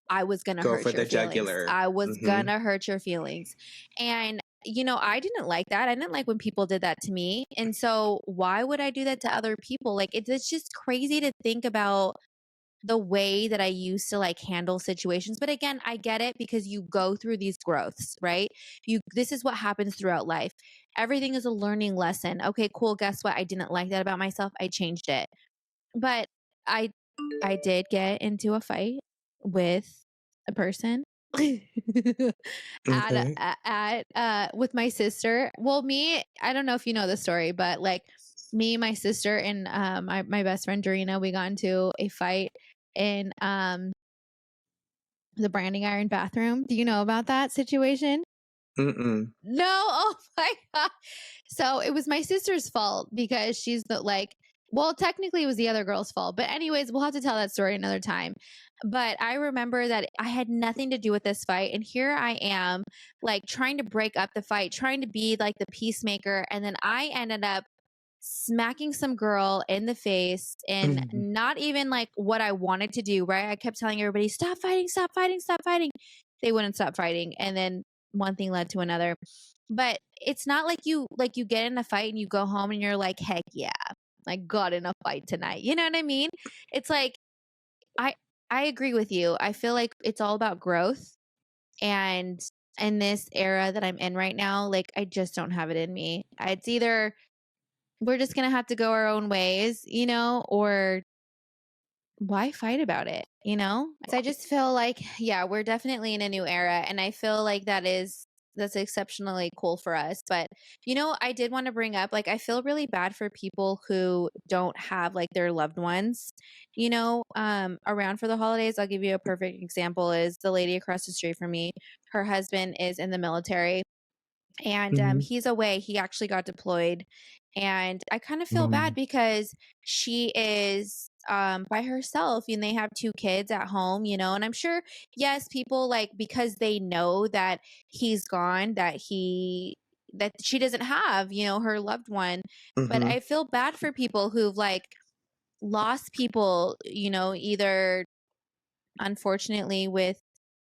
I was going to go hurt for your the feelings. jugular. I was going Mhm. to hurt your feelings. And you know, I didn't like that. I didn't like when people did that to me. And so why would I do that to other people? Like it's just crazy to think about the way that I used to like handle situations. But again, I get it because you go through these growths, right? You this is what happens throughout life. Everything is a learning lesson. Okay, cool. Guess what? I didn't like that about myself. I changed it. But I I did get into a fight with a person Okay. at with my sister. Well, me, I don't know if you know the story, but like me, my sister, and my best friend Dorina, we got into a fight in the branding iron bathroom. Do you know about that situation? Mm-mm. No, oh my god. So it was my sister's fault because she's the like well, technically it was the other girl's fault. But anyways, we'll have to tell that story another time. But I remember that I had nothing to do with this fight and here I am like trying to break up the fight, trying to be like the peacemaker and then I ended up smacking some girl in the face and Mhm. not even like what I wanted to do, right? I kept telling everybody, stop fighting, stop fighting, stop fighting. They wouldn't stop fighting. And then one thing led to another. But it's not like you get in a fight and you go home and you're like, heck yeah, I got in a fight tonight. You know what I mean? It's like I I agree with you. I feel like it's all about growth and in this era that I'm in right now, like I just don't have it in me. It's either we're just gonna have to go our own ways, you know, or why fight about it, you know? So I just feel like, yeah, we're definitely in a new era. And I feel like that's exceptionally cool for us. But, you know, I did want to bring up, like, I feel really bad for people who don't have like their loved ones, you know, around for the holidays. I'll give you a perfect example is the lady across the street from me. Her husband is in the military and Mhm. he's away. He actually got deployed, and I kind of feel bad Mm. because she is by herself, and they have two kids at home, you know. And I'm sure, yes, people like because they know that he's gone, that she doesn't have, you know, her loved one. But Mhm. I feel bad for people who've like lost people, you know, either unfortunately with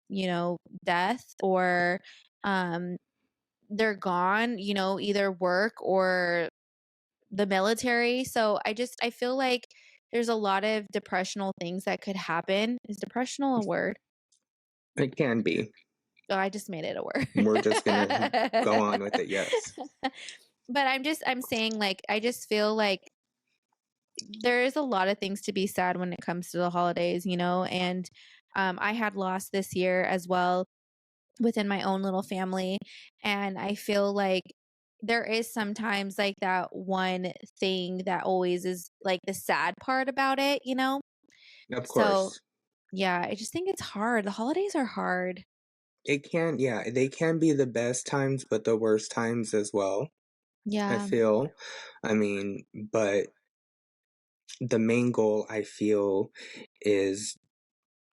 you know death or um they're gone, you know, either work or the military. So I feel like there's a lot of depressional things that could happen. Is depressional a word? It can be. Oh, I just made it a We're just gonna go word. on with it, yes. But I'm saying, like, I just feel like there is a lot of things to be sad when it comes to the holidays, you know, and, I had loss this year as well within my own little family, and I feel like there is sometimes, like, that one thing that always is, like, the sad part about it, you know? Of So, course. yeah, I just think it's hard. The holidays are hard. It can, yeah, they can be the best times, but the worst times as well, I Yeah. feel. I mean, but the main goal I feel is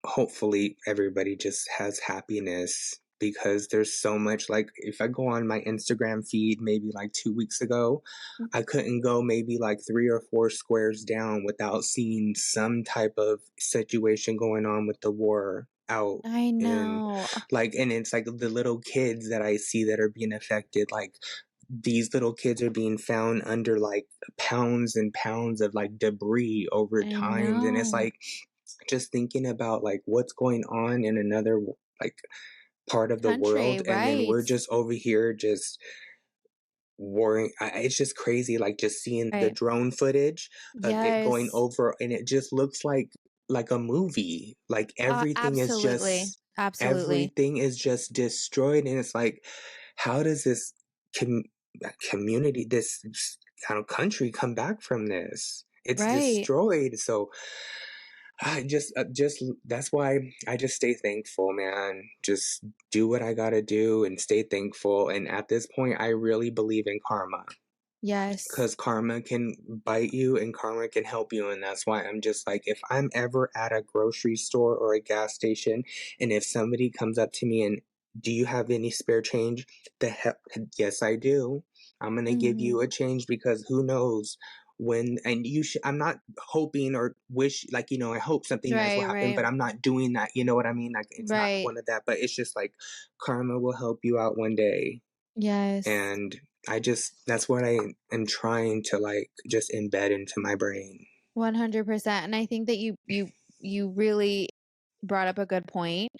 hopefully everybody just has happiness because there's so much like if I go on my Instagram feed maybe like 2 weeks ago, I Mhm. couldn't go maybe like 3 or 4 squares down without seeing some type of situation going on with the war out. I And know. like, and it's like the little kids that I see that are being affected, like these little kids are being found under like pounds and pounds of like debris over I times. And it's know. like just thinking about like what's going on in another like part of the Country, world, and then right. we're just over here just worrying. It's just crazy, like just seeing the Right. drone footage of it going Yes. over, and it just looks like a movie. Like Absolutely. Absolutely. everything is just destroyed, and it's like, how does this com- community, this kind of country, come back from this? It's Right. destroyed. So I just that's why I just stay thankful, man. Just do what I gotta do and stay thankful. And at this point, I really believe in karma Yes. because karma can bite you and karma can help you. And that's why I'm just like, if I'm ever at a grocery store or a gas station, and if somebody comes up to me and, do you have any spare change? The hell, yes, I do. I'm gonna give you Mhm. a change because who knows when, and I'm not hoping or wish, like, I hope something nice will Right, happen, right. but I'm not doing that. You know what I mean? Like, it's not Right. one of that, but it's just like karma will help you out one day. Yes. And that's what I am trying to like just embed into my brain. 100%. And I think that you really brought up a good point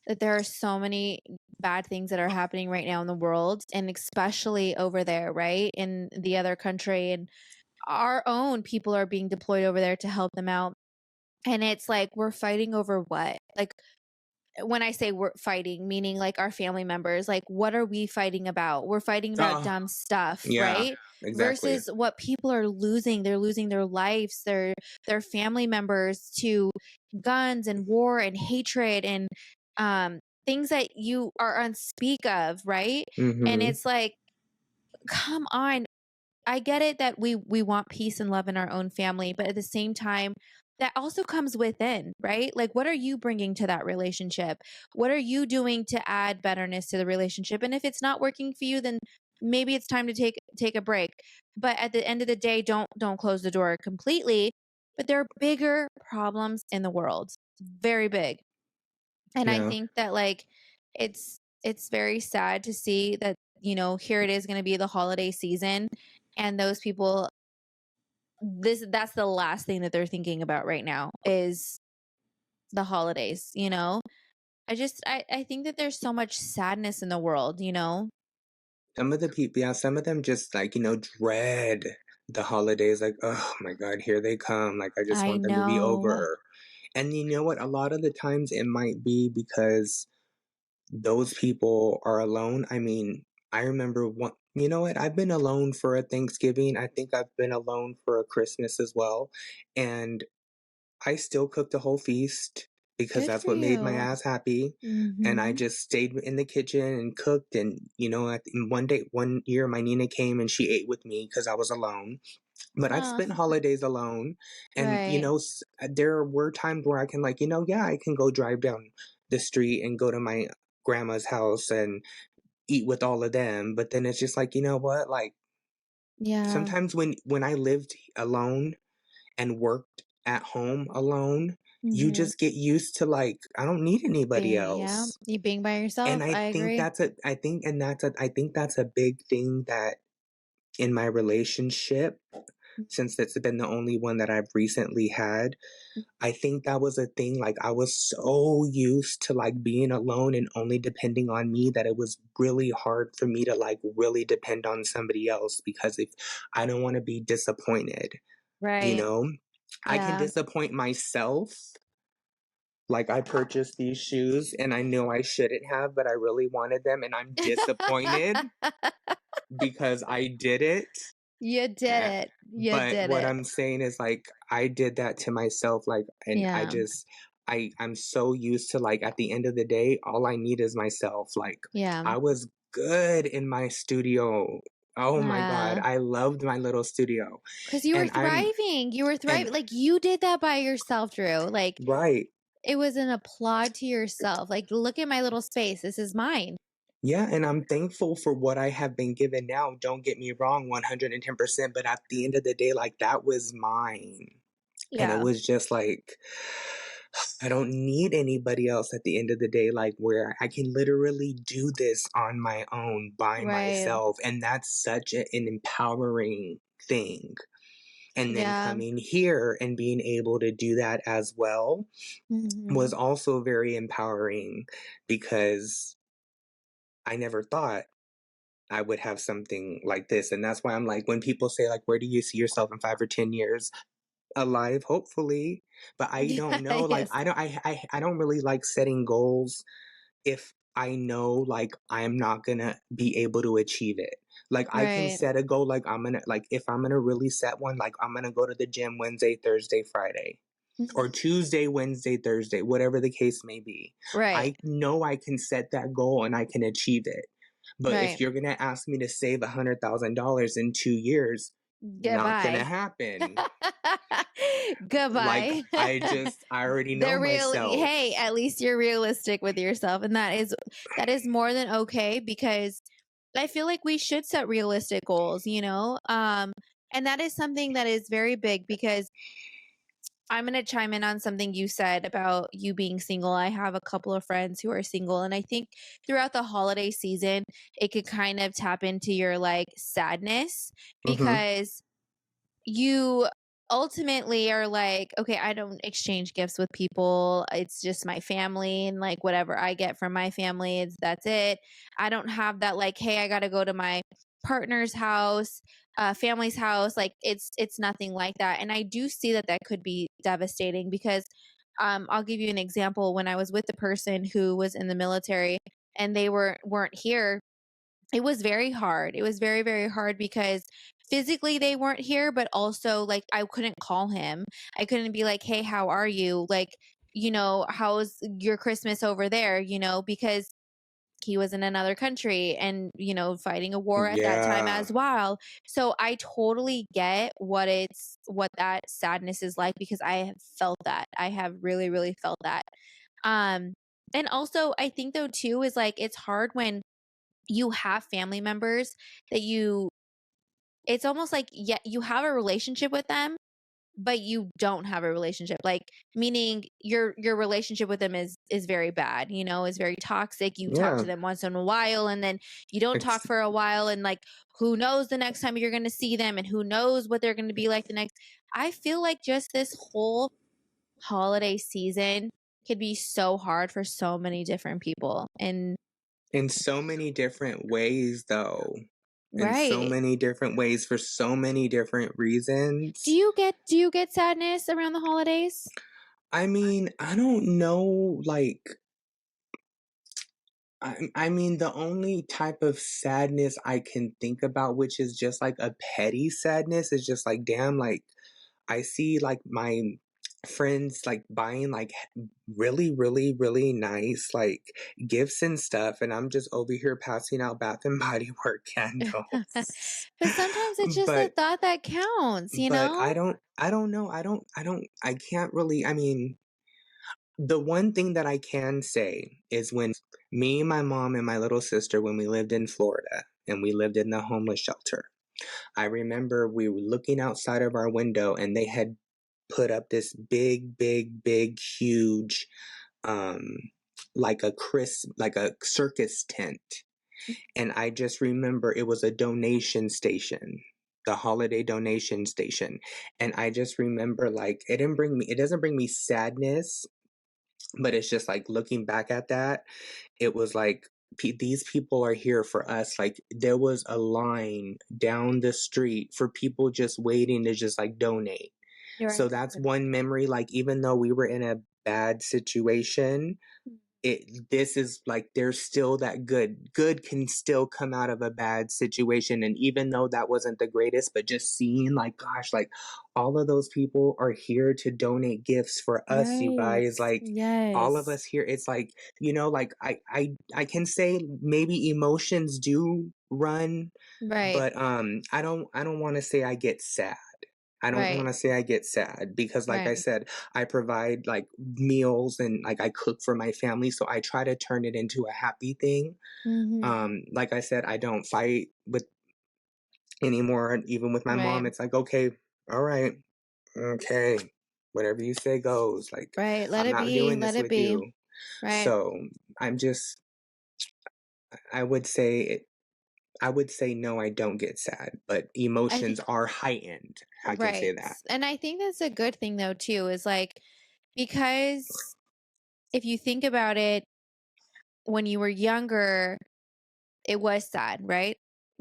that there are so many bad things that are happening right now in the world, and especially over there, right? In the other country, and our own people are being deployed over there to help them out. And it's like we're fighting over what? Like, when I say we're fighting, meaning like our family members, like what are we fighting about? We're fighting about Oh, dumb stuff, yeah, right? exactly. Versus what people are losing. They're losing their lives, their family members to guns and war and hatred and um things that you are unspeak of, right? And Mhm. it's like, come on, I get it that we want peace and love in our own family, but at the same time, that also comes within, right? Like, what are you bringing to that relationship? What are you doing to add betterness to the relationship? And if it's not working for you, then maybe it's time to take a break. But at the end of the day, don't close the door completely. But there are bigger problems in the world, very big. And I Yeah. think that, like, it's very sad to see that, here it is going to be the holiday season, and those people, that's the last thing that they're thinking about right now is the holidays, you know? I think that there's so much sadness in the world, you know? Some of the people, yeah, some of them just like, dread the holidays. Like, oh my God, here they come. Like, I just I want them to be know. over. And you know what? A lot of the times it might be because those people are alone. I mean, I remember one, you know what? I've been alone for a Thanksgiving. I think I've been alone for a Christmas as well. And I still cooked a whole feast because Good that's for what made my you. ass happy. And I Mhm. just stayed in the kitchen and cooked. And, one year, my Nina came and she ate with me because I was alone. But I've Oh, spent holidays alone. And, right. there were times where I can, like, yeah, I can go drive down the street and go to my grandma's house and eat with all of them. But then it's just like, you know what? Like, Yeah. sometimes when I lived alone, and worked at home alone, you Mhm. just get used to like, I don't need anybody Yeah, else. you being by And yourself, I agree. I think that's a big thing that in my relationship since it's been the only one that I've recently had. I think that was a thing, like, I was so used to, like, being alone and only depending on me that it was really hard for me to, like, really depend on somebody else because if I don't wanna be disappointed, you Right. know? I can Yeah. disappoint myself, like, I purchased these shoes and I know I shouldn't have, but I really wanted them and I'm disappointed because I did it. You did Eh, it. You but did what it. I'm saying is, like, I did that to myself, like, and Yeah. I'm so used to, like, at the end of the day, all I need is myself, like, Yeah. I was good in my studio. Oh my god, Yeah. I loved my little studio, 'Cause you were and I'm thriving. You were and thriving. Like, you did that by yourself, Drew. Like, right. it was an applaud to yourself. Like, "Look at my little space. This is mine." Yeah, and I'm thankful for what I have been given now, don't get me wrong, 110%, but at the end of the day, like, that was mine. And it Yeah. was just like, I don't need anybody else at the end of the day, like, where I can literally do this on my own by Right. myself, and that's such an empowering thing. And then Yeah. coming here and being able to do that as well was Mhm. also very empowering because I never thought I would have something like this, and that's why I'm like, when people say, like, "Where do you see yourself in 5 or 10 years?" Alive, hopefully, but I don't know, like, Yes. I don't really like setting goals if I know, like, I'm not gonna be able to achieve it. Like, I can Right. set a goal, like, if I'm gonna really set one, like, I'm gonna go to the gym Wednesday, Thursday, Friday, or Mhm. Tuesday, Wednesday, Thursday, whatever the case may be. Right. I know I can set that goal and I can achieve it. But if Right. you're gonna ask me to save $100,000 in 2 years, not gonna Goodbye. happen. Like, Goodbye. I already know They're real myself. hey, at least you're realistic with yourself, and that is more than okay because I feel like we should set realistic goals, you know? And that is something that is very big because I'm going to chime in on something you said about you being single. I have a couple of friends who are single, and I think throughout the holiday season, it could kind of tap into your like sadness Mhm. because you ultimately are like, okay, I don't exchange gifts with people. It's just my family and like whatever I get from my family, that's it. I don't have that like, hey, I got to go to my partner's house, family's house. Like it's nothing like that. And I do see that that could be devastating because I'll give you an example. When I was with the person who was in the military and they weren't here, it was very hard. It was very, very hard because physically they weren't here, but also like I couldn't call him. I couldn't be like, "Hey, how are you?" Like, "How's your Christmas over there?" Because he was in another country and, fighting a war at that time Yeah. as well. So I totally get what that sadness is like because I have felt that. I have really, really felt that. Um and also I think though too is like it's hard when you have family members that it's almost like yeah, you have a relationship with them, but you don't have a relationship. Like meaning your relationship with them is very bad, is very toxic. You talk Yeah. to them once in a while and then you don't talk It's for a while and like who knows the next time you're going to see them and who knows what they're going to be like the next. I feel like just this whole holiday season could be so hard for so many different people. And in so many different ways, though. In so right. many different ways for so many different Do reasons. you get sadness around the holidays? I mean, I don't know, like, I mean, the only type of sadness I can think about, which is just like a petty sadness, is just like, damn, like, I see like my friends like buying like really, really, really nice like gifts and stuff, and I'm just over here passing out Bath and Body Work candles. But sometimes it's just the but thought that counts, you but know? I don't know. I can't really, I mean, the one thing that I can say is when me, my mom, and my little sister, when we lived in Florida and we lived in the homeless shelter, I remember we were looking outside of our window and they had put up this big, big, big, huge, um, like a circus tent. And I just remember it was a donation station. the holiday donation station. And I just remember like it doesn't bring me sadness, but it's just like looking back at that, it was like these people are here for us. Like there was a line down the street for people just waiting to just like donate. You're So right. that's one memory. Like even though we were in a bad situation, this is like there's still that good can still come out of a bad situation. And even though that wasn't the greatest, but just seeing like gosh, like all of those people are here to donate gifts for us, you Right. guys, like all of Yes. us here, it's like, like I can say maybe emotions do run, Right. but I don't want to say I get sad. I don't Right. wanna say I get sad because, like I Right. said, I provide, like, meals and, like, I cook for my family, so I try to turn it into a happy thing. Mhm. Like I said, I don't fight with anymore, even with my Right. mom, it's like, "Okay, alright, okay, whatever you say goes, like, Right. Let I'm it not be. doing Let this it with be. you." Right. So, I'm just I would say I would say, "No, I don't get sad," but I emotions think are heightened, I can say right. that. And I think that's a good thing though too, is like because if you think about it, when you were younger, it was sad, right?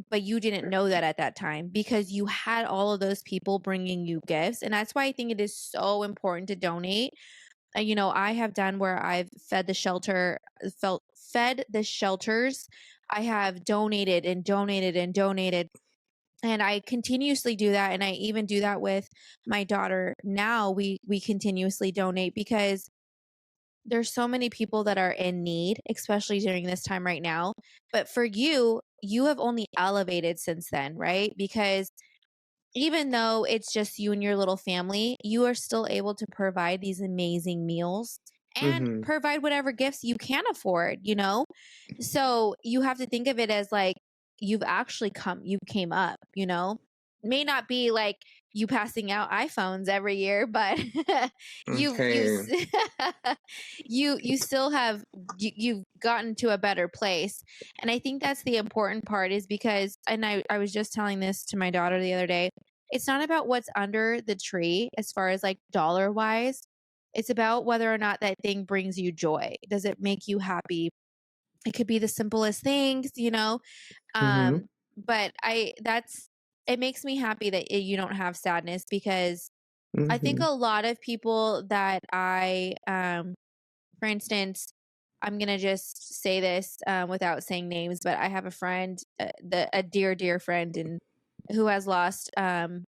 But you didn't know that at that time because you had all of those people bringing you gifts. And that's why I think it is so important to donate. I have done where I've fed the shelter, fed the shelters. I have donated and donated and donated. And I continuously do that. And I even do that with my daughter. Now we continuously donate because there's so many people that are in need, especially during this time right now. But for you, you have only elevated since then, right? Because even though it's just you and your little family, you are still able to provide these amazing meals and Mhm, provide whatever gifts you can afford. So you have to think of it as like you came up. May not be like you passing out iPhones every year, but you m'kay. you still have you've gotten to a better place. And I think that's the important part is because, and I was just telling this to my daughter the other day, it's not about what's under the tree as far as like dollar wise. It's about whether or not that thing brings you joy. Does it make you happy? It could be the simplest things. Mhm, Um, but it makes me happy that you don't have sadness because I think mhm, a lot of people that for instance, I'm gonna just say this without saying names, but I have a friend, a dear, dear friend, and who has lost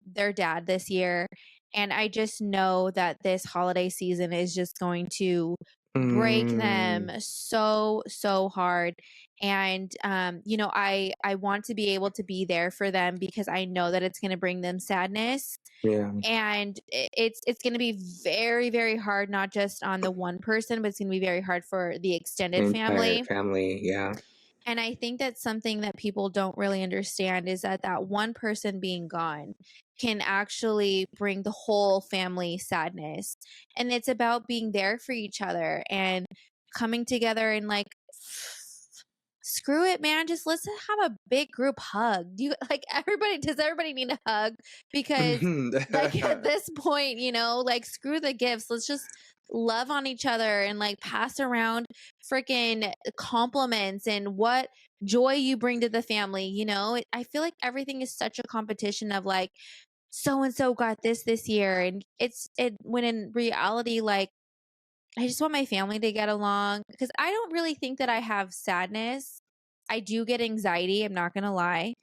their dad this year, and I just know that this holiday season is just going to break them mm, so so hard. And I want to be able to be there for them because I know that it's going to bring them sadness, yeah, and it's going to be very very hard, not just on the one person, but it's going to be very hard for the the extended entire family. family, yeah, And I think that's something that people don't really understand is that that one person being gone can actually bring the whole family sadness. And it's about being there for each other and coming together and like screw it, man, just let's have a big group hug. Do you like everybody does everybody need a hug? Because mhm, like at this point, like screw the gifts. Let's just love on each other and like pass around freaking compliments and what joy you bring to the family. I feel like everything is such a competition of like so and so got this year, and when in reality, like I just want my family to get along because I don't really think that I have sadness. I do get anxiety, I'm not going to lie.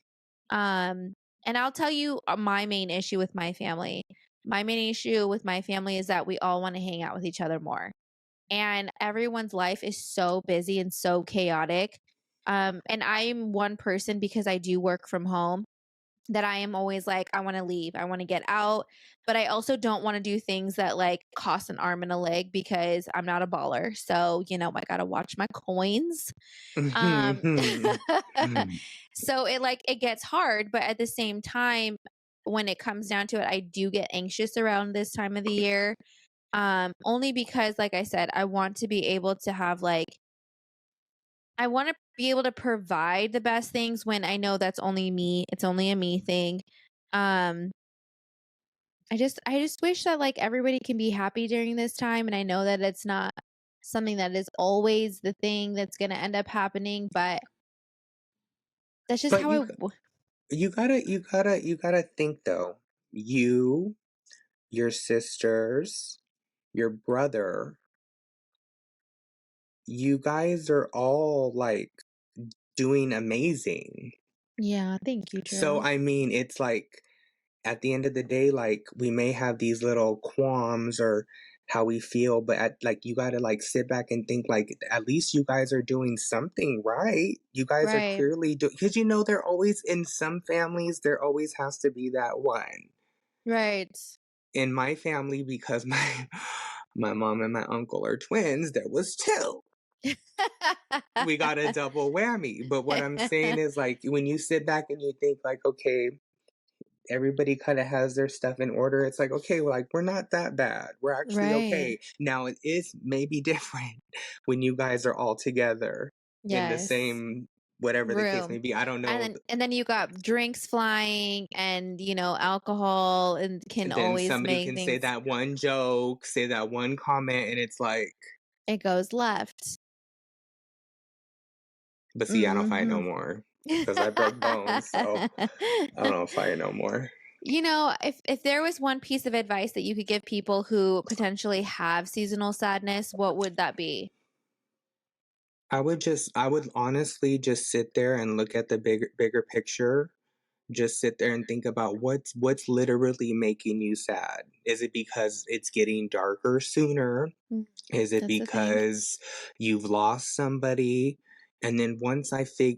Um and I'll tell you my main issue with my family. My main issue with my family is that we all want to hang out with each other more. And everyone's life is so busy and so chaotic. And I'm one person because I do work from home that I am always like, I want to leave. I want to get out. But I also don't want to do things that like cost an arm and a leg because I'm not a baller. So, I got to watch my coins. Um, mhm, mhm, so it gets hard. But at the same time, when it comes down to it, I do get anxious around this time of the year. Only because, like I said, I want to be able to have like, I want to be able to provide the best things when I know that's only me. It's only a me thing. Um, I just wish that like everybody can be happy during this time, and I know that it's not something that is always the thing that's gonna end up happening, but that's just But how you gotta think though. You, your sisters, your brother, you guys are all like doing amazing. Yeah, thank you, So Drew. I mean, it's like at the end of the day, like we may have these little qualms or how we feel, but like you gotta like sit back and think like at least you guys are doing something right. You guys are Right, clearly doing because they're always in some families. There always has to be that one. right. In my family, because my mom and my uncle are twins, there was two. We got a double whammy. But what I'm saying is like when you sit back and you think like, okay, everybody kind of has their stuff in order. It's like, okay, well, like we're not that bad. We're actually Right. okay. Now it is maybe different when you guys are all together in the Yes. same whatever the case may Room. be. I don't And know. then you got drinks flying and, alcohol and can Then always somebody make can say things that one joke, say that one comment, and it's like, it goes left. but see, I don't fight no Mhm. more because I broke bones, so I don't fight no more. If there was one piece of advice that you could give people who potentially have seasonal sadness, what would that be? I would honestly just sit there and look at the bigger picture. Just sit there and think about what's literally making you sad. Is it because it's getting darker sooner? Mm, Is it that's the thing. because you've lost somebody? And then once I feel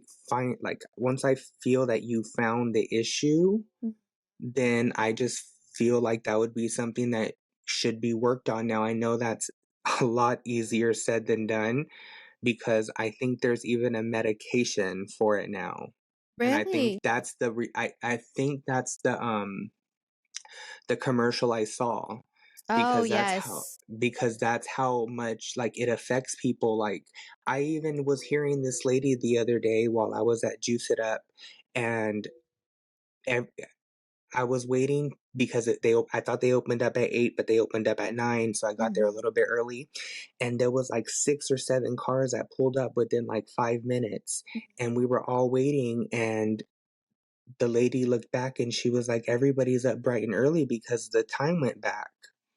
that you found the issue, Mm, then I just feel like that would be something that should be worked on. Now I know that's a lot easier said than done because I think there's even a medication for it now. And I think really? that's I think that's the commercial I saw Oh, yes. because that's how much like it affects people. Like I even was hearing this lady the other day while I was at Juice It Up, and ev- I was waiting because I thought they opened up at 8, but they opened up at 9, so I got there a Mhm. little bit early, and there was like 6 or 7 cars that pulled up within like 5 minutes, and we were all waiting, and the lady looked back and she was like, everybody's up bright and early because the time went back.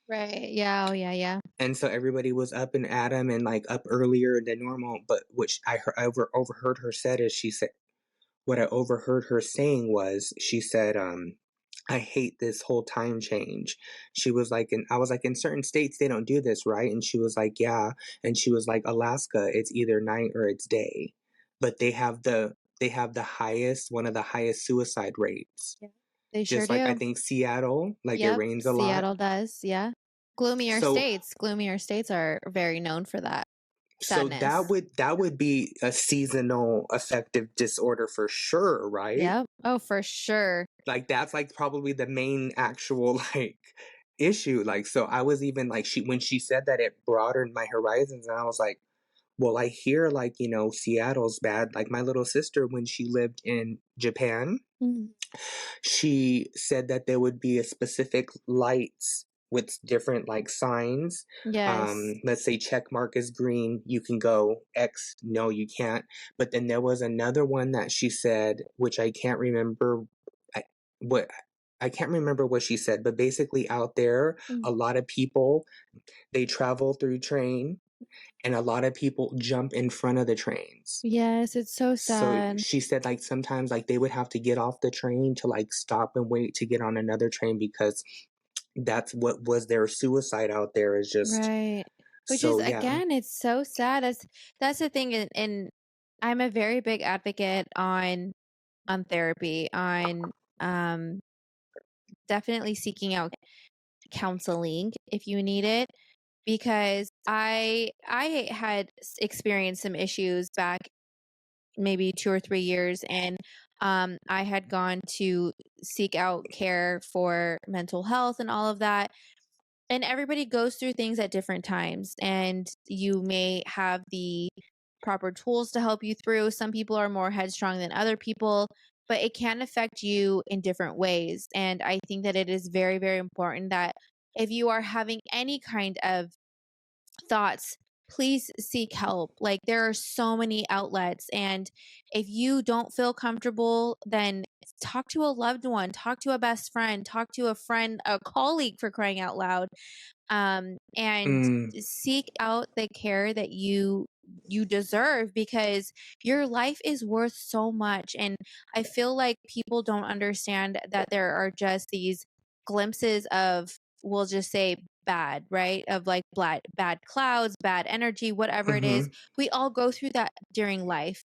Right. Yeah. Oh, yeah. Yeah. And so everybody was up and at 'em and like up earlier than normal. But which overheard her said is she said, what I overheard her saying was, she said, I hate this whole time change. She was like, and I was like, in certain states, they don't do this, right? And she was like, yeah. And she was like, Alaska, it's either night or it's day. But they have the highest, one of the highest suicide rates. Yeah. They sure Just like I do. think Seattle, like it Yep. rains a lot. Seattle does. Yeah. So Gloomier states are very known for that so sadness. that would be a seasonal affective disorder for sure, right? Yep. Oh, for sure. Like that's like probably the main actual like issue. Like so I was even like she when she said that it broadened my horizons and I was like, well, I hear like, Seattle's bad. Like my little sister when she lived in Japan, Mhm. she said that there would be a specific lights with different like signs. Yes. Let's say check mark is green, you can go. X, no, you can't. But then there was another one that she said, which I can't remember I, what I can't remember what she said, but basically out there, Mm. a lot of people they travel through train, and a lot of people jump in front of the trains. Yes, it's so So sad. she said like sometimes like they would have to get off the train to like stop and wait to get on another train because that's what was their suicide out there is just Right. Which is so yeah. again, it's so sad. That's the thing, and I'm a very big advocate on therapy, on um definitely seeking out counseling if you need it, because I had experienced some issues back maybe 2 or 3 years, and I had gone to seek out care for mental health and all of that. And everybody goes through things at different times, and you may have the proper tools to help you through. Some people are more headstrong than other people, but it can affect you in different ways. And I think that it is very, very important that if you are having any kind of thoughts, please seek help. Like there are so many outlets. And if you don't feel comfortable, then talk to a loved one, talk to a best friend, a colleague for crying out loud, and Mm, seek out the care that you deserve because your life is worth so much. And I feel like people don't understand that there are just these glimpses of, we'll just say, bad, right, of like bad clouds, bad energy, whatever it is. mhm, We all go through that during life.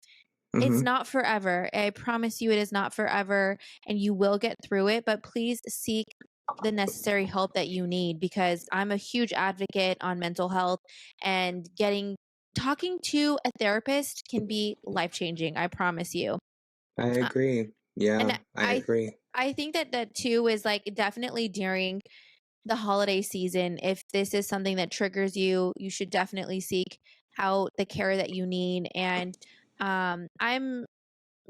It's mhm. not forever. I promise you, it is not forever, and you will get through it. But please seek the necessary help that you need because I'm a huge advocate on mental health, and talking to a therapist can be life changing. I promise you. I Uh, agree. Yeah, and I agree. I think that that too is like definitely during the holiday season. If this is something that triggers you, you should definitely seek out the care that you need. And I'm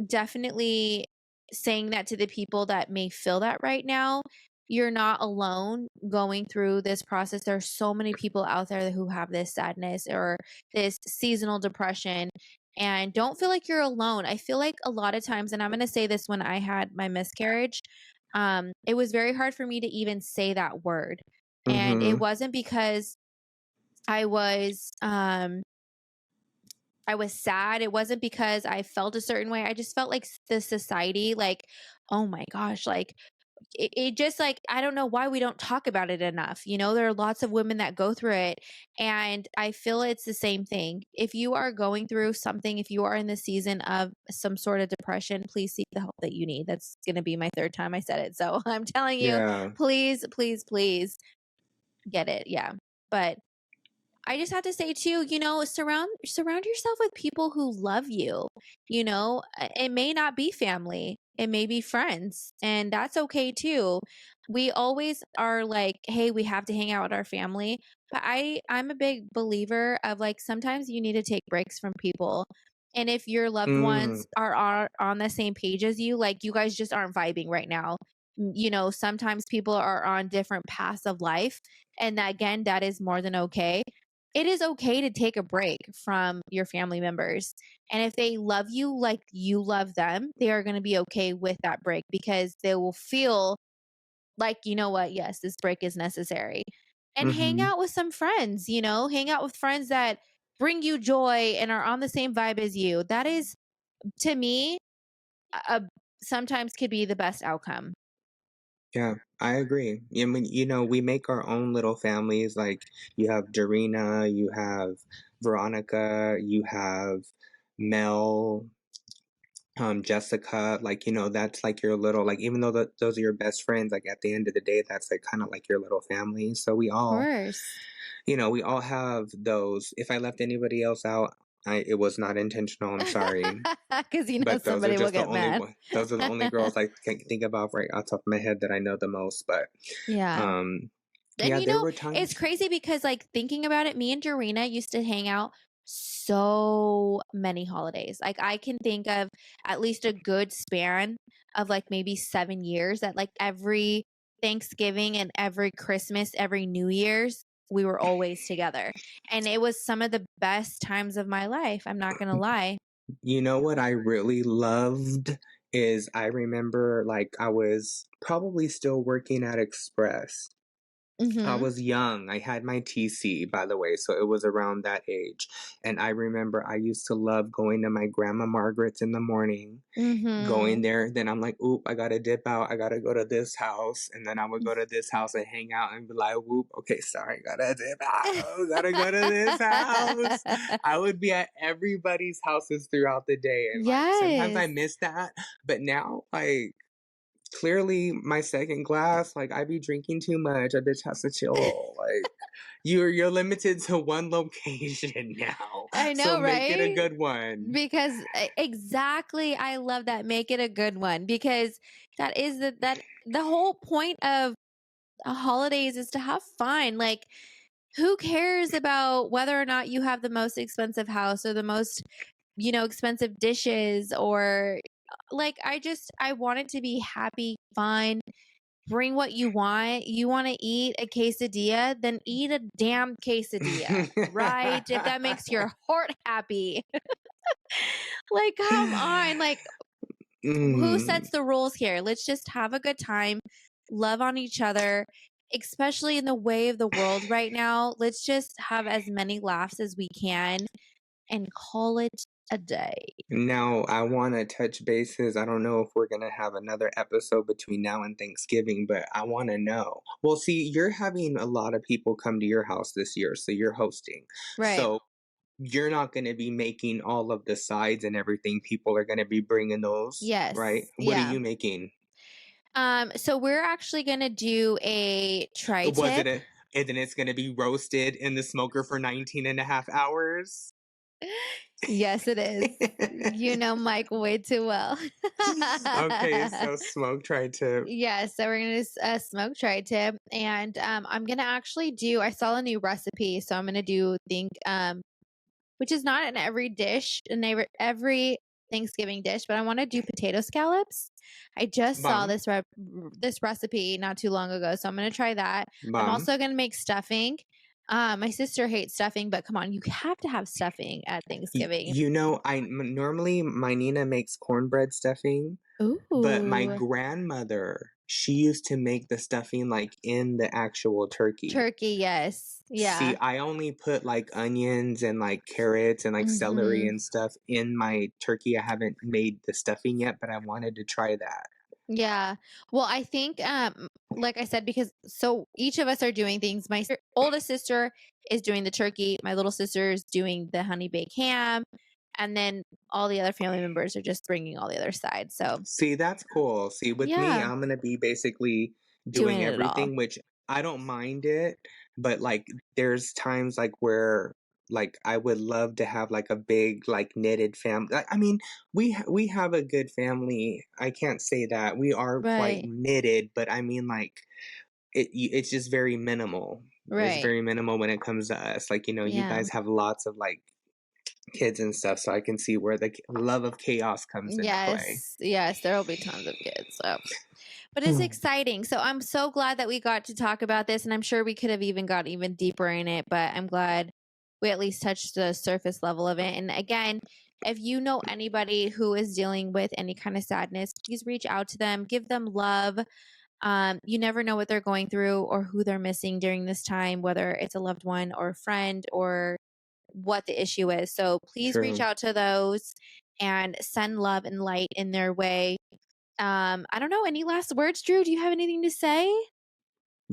definitely saying that to the people that may feel that right now. You're not alone going through this process. There are so many people out there who have this sadness or this seasonal depression. And don't feel like you're alone. I feel like a lot of times, and I'm going to say this when I had my miscarriage, it was very hard for me to even say that word. And it Mhm. wasn't because I was I was sad. It wasn't because I felt a certain way. I just felt like the society, like, oh my gosh, like it just like, I don't know why we don't talk about it enough. You know, there are lots of women that go through it. And I feel it's the same thing. If you are going through something, if you are in the season of some sort of depression, please seek the help that you need. That's going to be my third time I said it. So I'm telling you, Yeah. please, please, please get it. Yeah. But I just have to say too, surround yourself with people who love you. It may not be family, it may be friends, and that's okay too. We always are like, hey, we have to hang out with our family, but I'm a big believer of like sometimes you need to take breaks from people. And if your loved Mm, ones are on the same page as you, like you guys just aren't vibing right now. Sometimes people are on different paths of life, and that, again, that is more than okay. It is okay to take a break from your family members. And if they love you like you love them, they are going to be okay with that break because they will feel like, you know what, yes, this break is necessary. And hang mhm. out with some friends, hang out with friends that bring you joy and are on the same vibe as you. That is, to me, a, sometimes could be the best outcome. Yeah, I agree. I mean, we make our own little families. Like you have Darina, you have Veronica, you have Mel, Jessica. Like that's like your little like. Even though those are your best friends, like at the end of the day, that's like kind of like your little family. So we Of all, course. we all have those. If I left anybody else out, it was not intentional. I'm sorry. Because But those are somebody will just the get only mad. one. Those are the only girls I can think about right off the top of my head that I know the most. But Yeah. um, And yeah, there were it's times. crazy because like thinking about it, me and Dorina used to hang out so many holidays. Like I can think of at least a good span of like maybe 7 years that like every Thanksgiving and every Christmas, every New Year's, we were always together. And it was some of the best times of my life. I'm not going to lie. You know what I really loved is I remember like I was probably still working at Express. I Mhm. was young. I had my TC, by the way, so it was around that age. And I remember I used to love going to my grandma Margaret's in the morning, going Mhm. there. Then I'm like, oop, I gotta dip out. I gotta go to this house. And then I would go to this house and hang out and be like, whoop, okay, sorry, gotta dip out. Gotta go to this house. I would be at everybody's houses throughout the day. And like sometimes I Yes. miss that. But now, like, clearly my second glass, like I be drinking too much. A bitch has to chill. Like you're limited to one location now. I So know, make it a right? good one. Because exactly, I love that. Make it a good one because that is the whole point of holidays is to have fun. Like who cares about whether or not you have the most expensive house or the most, expensive dishes or like I want it to be happy, fun. Bring what you want. You want to eat a quesadilla, then eat a damn quesadilla, right? If that makes your heart happy. Like, come on. Like, who Mm. sets the rules here? Let's just have a good time, love on each other, especially in the way of the world right now. Let's just have as many laughs as we can and call it a day. Now, I want to touch bases. I don't know if we're going to have another episode between now and Thanksgiving, but I want to know. Well, see, you're having a lot of people come to your house this year, so you're hosting. Right. So you're not going to be making all of the sides and everything. People are going to be bringing those, Yes. right? What are Yeah. you making? So we're actually gonna do a tri-tip. And then it's going to be roasted in the smoker for 19 and a half hours? Yes, it is. You know Mike way too well. Okay, so smoke tri-tip. Yeah, so we're gonna do a smoke tri-tip, and I'm gonna actually do. I saw a new recipe, so I'm gonna do which is not in every dish, in every Thanksgiving dish, but I want to do potato scallops. I just saw Bum, this recipe not too long ago, so I'm gonna try that. I'm bum. also gonna make stuffing. My sister hates stuffing, but come on, you have to have stuffing at Thanksgiving. You know, normally my Nina makes cornbread stuffing, but my Ooh, grandmother, she used to make the stuffing like in the actual turkey. turkey, yes, See, yeah. I only put like onions and like carrots and like celery Mhm. and stuff in my turkey. I haven't made the stuffing yet, but I wanted to try that. Yeah. Well, I think like I said, because so each of us are doing things. My oldest sister is doing the turkey, my little sister is doing the honey baked ham, and then all the other family members are just bringing all the other sides. So See, that's cool. See, with me, yeah, I'm gonna be basically doing doing it all. everything, which I don't mind it, but like there's times like where like I would love to have like a big like knitted family. I mean, we have a good family. I can't say that we are quite Right. knitted, but I mean like it's just very minimal. It's Right. very minimal when it comes to us. Like, you know, you Yeah. guys have lots of like kids and stuff, so I can see where the love of chaos comes into play. Yes. Yes. There will be tons of kids. So, but it's exciting. So I'm so glad that we got to talk about this, and I'm sure we could have even got even deeper in it, but I'm glad we at least touched the surface level of it. And again, if you know anybody who is dealing with any kind of sadness, please reach out to them, give them love. You never know what they're going through or who they're missing during this time, whether it's a loved one or a friend or what the issue is. So please reach True. out to those and send love and light in their way. I don't know. Any last words, Drew? Do you have anything to say?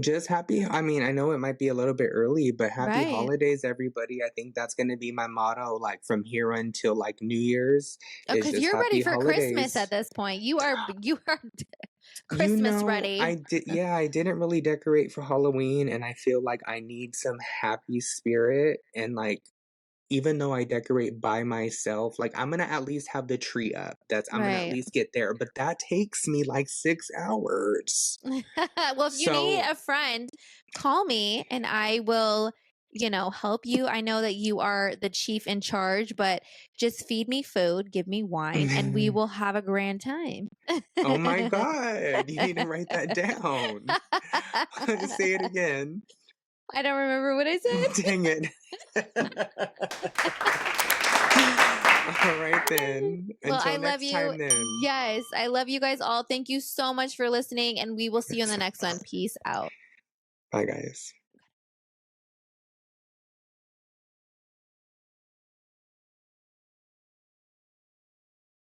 Just happy. I mean, I know it might be a little bit early, but happy Right. holidays, everybody. I think that's going to be my motto, like from here until like New Year's, Oh, is because just you're ready happy for Christmas at holidays. this point. You are You Christmas know, ready. I didn't really decorate for Halloween, and I feel like I need some happy spirit. And like, even though I decorate by myself, like I'm gonna at least have the tree up. I'm gonna at Right. least get there, but that takes me like 6 hours. Well, if you need So a friend, call me and I will, help you. I know that you are the chief in charge, but just feed me food, give me wine, and we will have a grand time. Oh my God, you need to write that down. Say it again. I don't remember what I said. Dang it. All right then. Well, I Until love next you. time then. Yes, I love you guys all. Thank you so much for listening, and we will see you in the next one. Peace out. Bye guys.